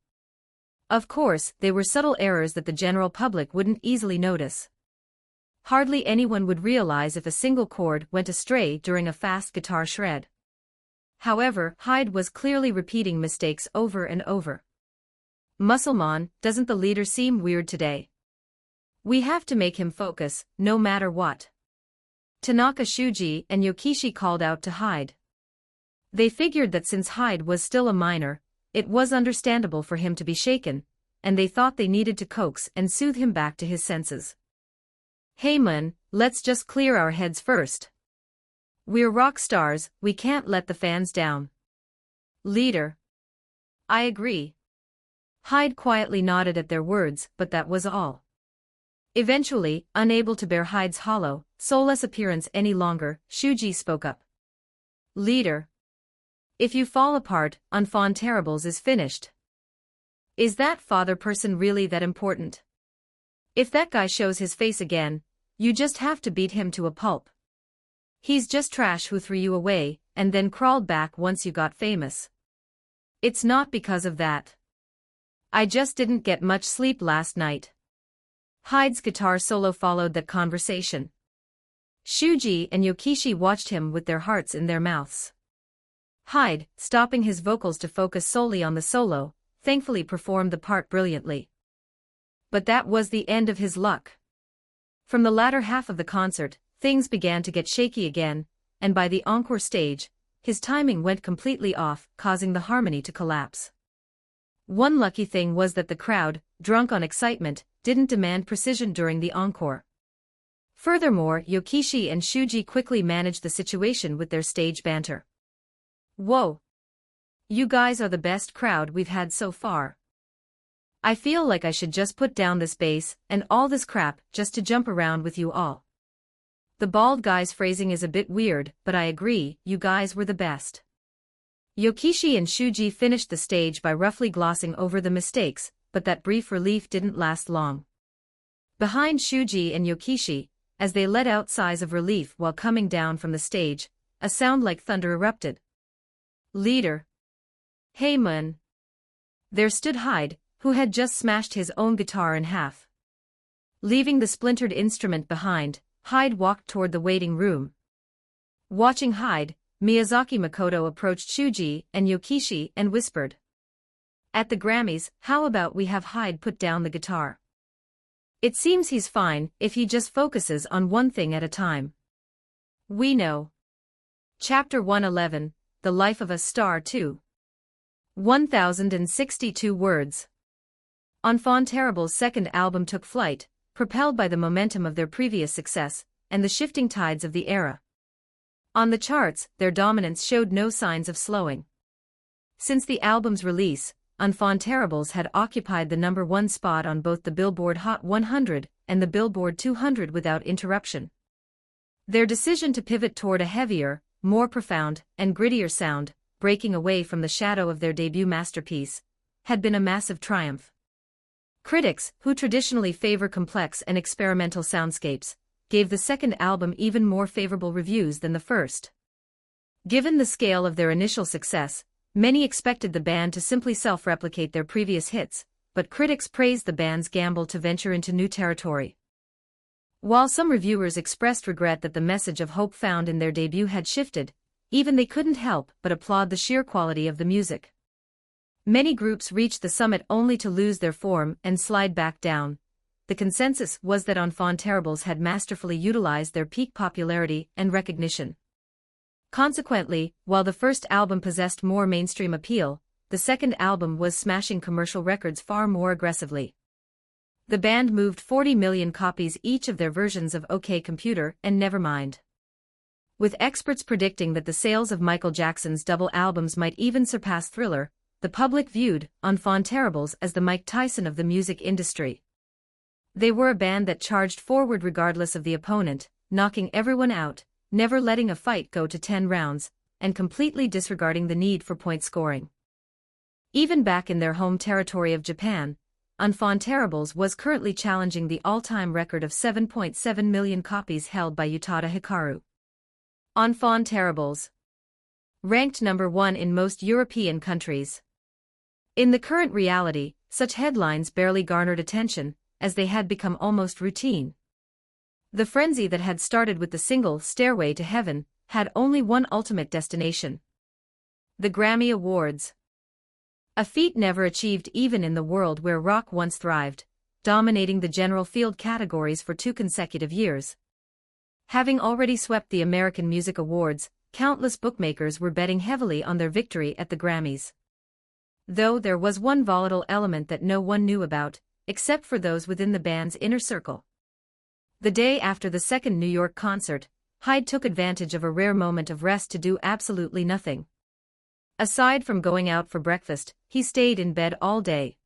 Of course, they were subtle errors that the general public wouldn't easily notice. Hardly anyone would realize if a single chord went astray during a fast guitar shred. However, Hyde was clearly repeating mistakes over and over. "Musselman, doesn't the leader seem weird today? We have to make him focus, no matter what." Tanaka Shuji and Yokishi called out to Hyde. They figured that since Hyde was still a minor, it was understandable for him to be shaken, and they thought they needed to coax and soothe him back to his senses. "Hey man, let's just clear our heads first. We're rock stars, we can't let the fans down." "Leader." "I agree." Hyde quietly nodded at their words, but that was all. Eventually, unable to bear Hyde's hollow, soulless appearance any longer, Shuji spoke up. "Leader. If you fall apart, Enfant Terribles is finished. Is that father person really that important? If that guy shows his face again, you just have to beat him to a pulp. He's just trash who threw you away, and then crawled back once you got famous. It's not because of that. I just didn't get much sleep last night." Hyde's guitar solo followed that conversation. Shuji and Yokishi watched him with their hearts in their mouths. Hyde, stopping his vocals to focus solely on the solo, thankfully performed the part brilliantly. But that was the end of his luck. From the latter half of the concert, things began to get shaky again, and by the encore stage, his timing went completely off, causing the harmony to collapse. One lucky thing was that the crowd, drunk on excitement, didn't demand precision during the encore. Furthermore, Yokishi and Shuji quickly managed the situation with their stage banter. "Whoa! You guys are the best crowd we've had so far. I feel like I should just put down this bass and all this crap just to jump around with you all." The bald guy's phrasing is a bit weird, but I agree, you guys were the best. Yokishi and Shuji finished the stage by roughly glossing over the mistakes, but that brief relief didn't last long. Behind Shuji and Yokishi, as they let out sighs of relief while coming down from the stage, a sound like thunder erupted. "Leader. Hey man." There stood Hyde, who had just smashed his own guitar in half. Leaving the splintered instrument behind, Hyde walked toward the waiting room. Watching Hyde, Miyazaki Makoto approached Shuji and Yokishi and whispered, "At the Grammys, how about we have Hyde put down the guitar? It seems he's fine if he just focuses on one thing at a time." We know. Chapter 111, The Life of a Star 2. 1062 words. Enfant Terrible's second album took flight, propelled by the momentum of their previous success, and the shifting tides of the era. On the charts, their dominance showed no signs of slowing. Since the album's release, Enfant Terribles had occupied the #1 spot on both the Billboard Hot 100 and the Billboard 200 without interruption. Their decision to pivot toward a heavier, more profound, and grittier sound, breaking away from the shadow of their debut masterpiece, had been a massive triumph. Critics, who traditionally favor complex and experimental soundscapes, gave the second album even more favorable reviews than the first. Given the scale of their initial success, many expected the band to simply self-replicate their previous hits, but critics praised the band's gamble to venture into new territory. While some reviewers expressed regret that the message of hope found in their debut had shifted, even they couldn't help but applaud the sheer quality of the music. Many groups reached the summit only to lose their form and slide back down. The consensus was that Enfant Terribles had masterfully utilized their peak popularity and recognition. Consequently, while the first album possessed more mainstream appeal, the second album was smashing commercial records far more aggressively. The band moved 40 million copies each of their versions of OK Computer and Nevermind. With experts predicting that the sales of Michael Jackson's double albums might even surpass Thriller, the public viewed Enfant Terribles as the Mike Tyson of the music industry. They were a band that charged forward regardless of the opponent, knocking everyone out, never letting a fight go to 10 rounds, and completely disregarding the need for point scoring. Even back in their home territory of Japan, Enfant Terribles was currently challenging the all-time record of 7.7 million copies held by Utada Hikaru. Enfant Terribles ranked number 1 in most European countries. In the current reality, such headlines barely garnered attention, as they had become almost routine. The frenzy that had started with the single Stairway to Heaven had only one ultimate destination: the Grammy Awards. A feat never achieved even in the world where rock once thrived, dominating the general field categories for 2 consecutive years. Having already swept the American Music Awards, countless bookmakers were betting heavily on their victory at the Grammys. Though there was one volatile element that no one knew about, except for those within the band's inner circle. The day after the second New York concert, Hyde took advantage of a rare moment of rest to do absolutely nothing. Aside from going out for breakfast, he stayed in bed all day.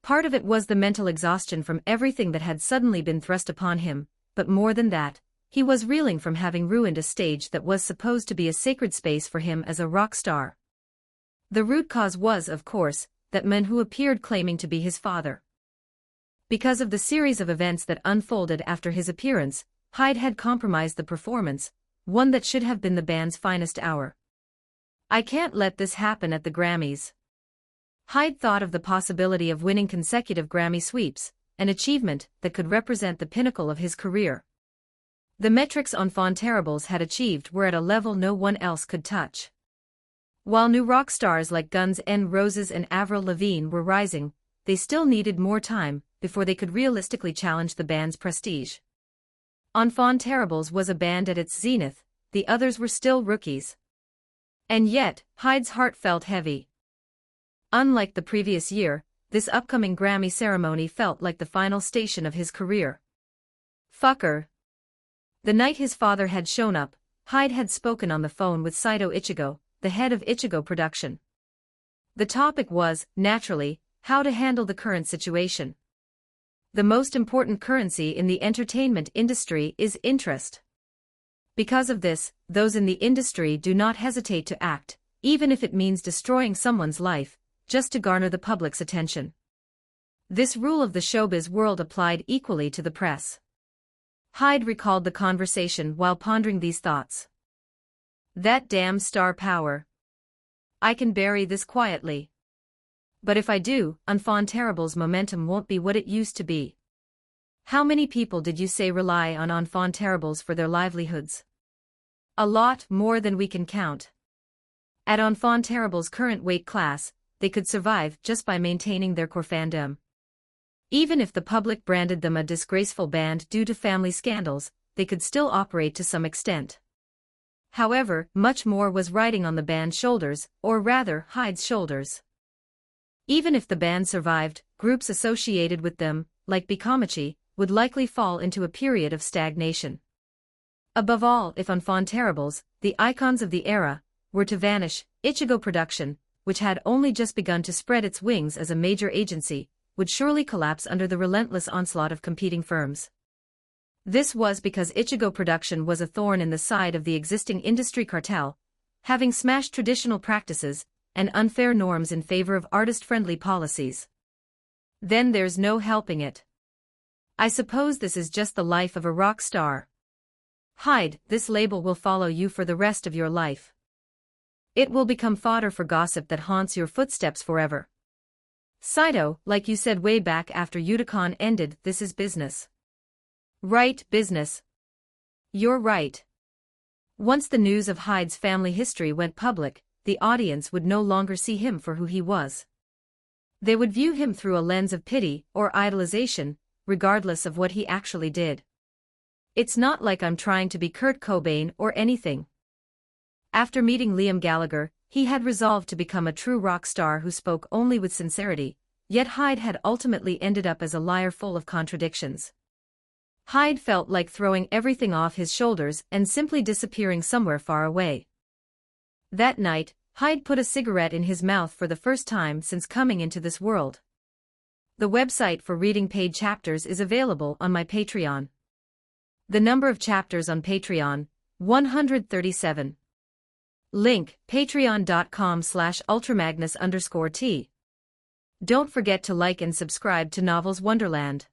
Part of it was the mental exhaustion from everything that had suddenly been thrust upon him, but more than that, he was reeling from having ruined a stage that was supposed to be a sacred space for him as a rock star. The root cause was, of course, that man who appeared claiming to be his father. Because of the series of events that unfolded after his appearance, Hyde had compromised the performance, one that should have been the band's finest hour. "I can't let this happen at the Grammys." Hyde thought of the possibility of winning consecutive Grammy sweeps, an achievement that could represent the pinnacle of his career. The metrics Enfant Terribles had achieved were at a level no one else could touch. While new rock stars like Guns N' Roses and Avril Lavigne were rising, they still needed more time before they could realistically challenge the band's prestige. Enfant Terribles was a band at its zenith, the others were still rookies. And yet, Hyde's heart felt heavy. Unlike the previous year, this upcoming Grammy ceremony felt like the final station of his career. "Fucker." The night his father had shown up, Hyde had spoken on the phone with Saito Ichigo, the head of Ichigo Production. The topic was, naturally, how to handle the current situation. The most important currency in the entertainment industry is interest. Because of this, those in the industry do not hesitate to act, even if it means destroying someone's life, just to garner the public's attention. This rule of the showbiz world applied equally to the press. Hyde recalled the conversation while pondering these thoughts. "That damn star power. I can bury this quietly. But if I do, Enfant Terribles' momentum won't be what it used to be." How many people did you say rely on Enfant Terribles for their livelihoods? A lot more than we can count. At Enfant Terribles' current weight class, they could survive just by maintaining their core fandom. Even if the public branded them a disgraceful band due to family scandals, they could still operate to some extent. However, much more was riding on the band's shoulders, or rather, Hyde's shoulders. Even if the band survived, groups associated with them, like Bikomachi, would likely fall into a period of stagnation. Above all, if Enfant Terribles, the icons of the era, were to vanish, Ichigo Production, which had only just begun to spread its wings as a major agency, would surely collapse under the relentless onslaught of competing firms. This was because Ichigo Production was a thorn in the side of the existing industry cartel, having smashed traditional practices and unfair norms in favor of artist-friendly policies. Then there's no helping it. I suppose this is just the life of a rock star. Hyde, this label will follow you for the rest of your life. It will become fodder for gossip that haunts your footsteps forever. Saito, like you said way back after Uticon ended, this is business. Right, business. You're right. Once the news of Hyde's family history went public, the audience would no longer see him for who he was. They would view him through a lens of pity or idolization, regardless of what he actually did. It's not like I'm trying to be Kurt Cobain or anything. After meeting Liam Gallagher, he had resolved to become a true rock star who spoke only with sincerity, yet Hyde had ultimately ended up as a liar full of contradictions. Hyde felt like throwing everything off his shoulders and simply disappearing somewhere far away. That night, Hyde put a cigarette in his mouth for the first time since coming into this world. The website for reading paid chapters is available on my Patreon. The number of chapters on Patreon, 137. Link, patreon.com/ultramagnus_T. Don't forget to like and subscribe to Novels Wonderland.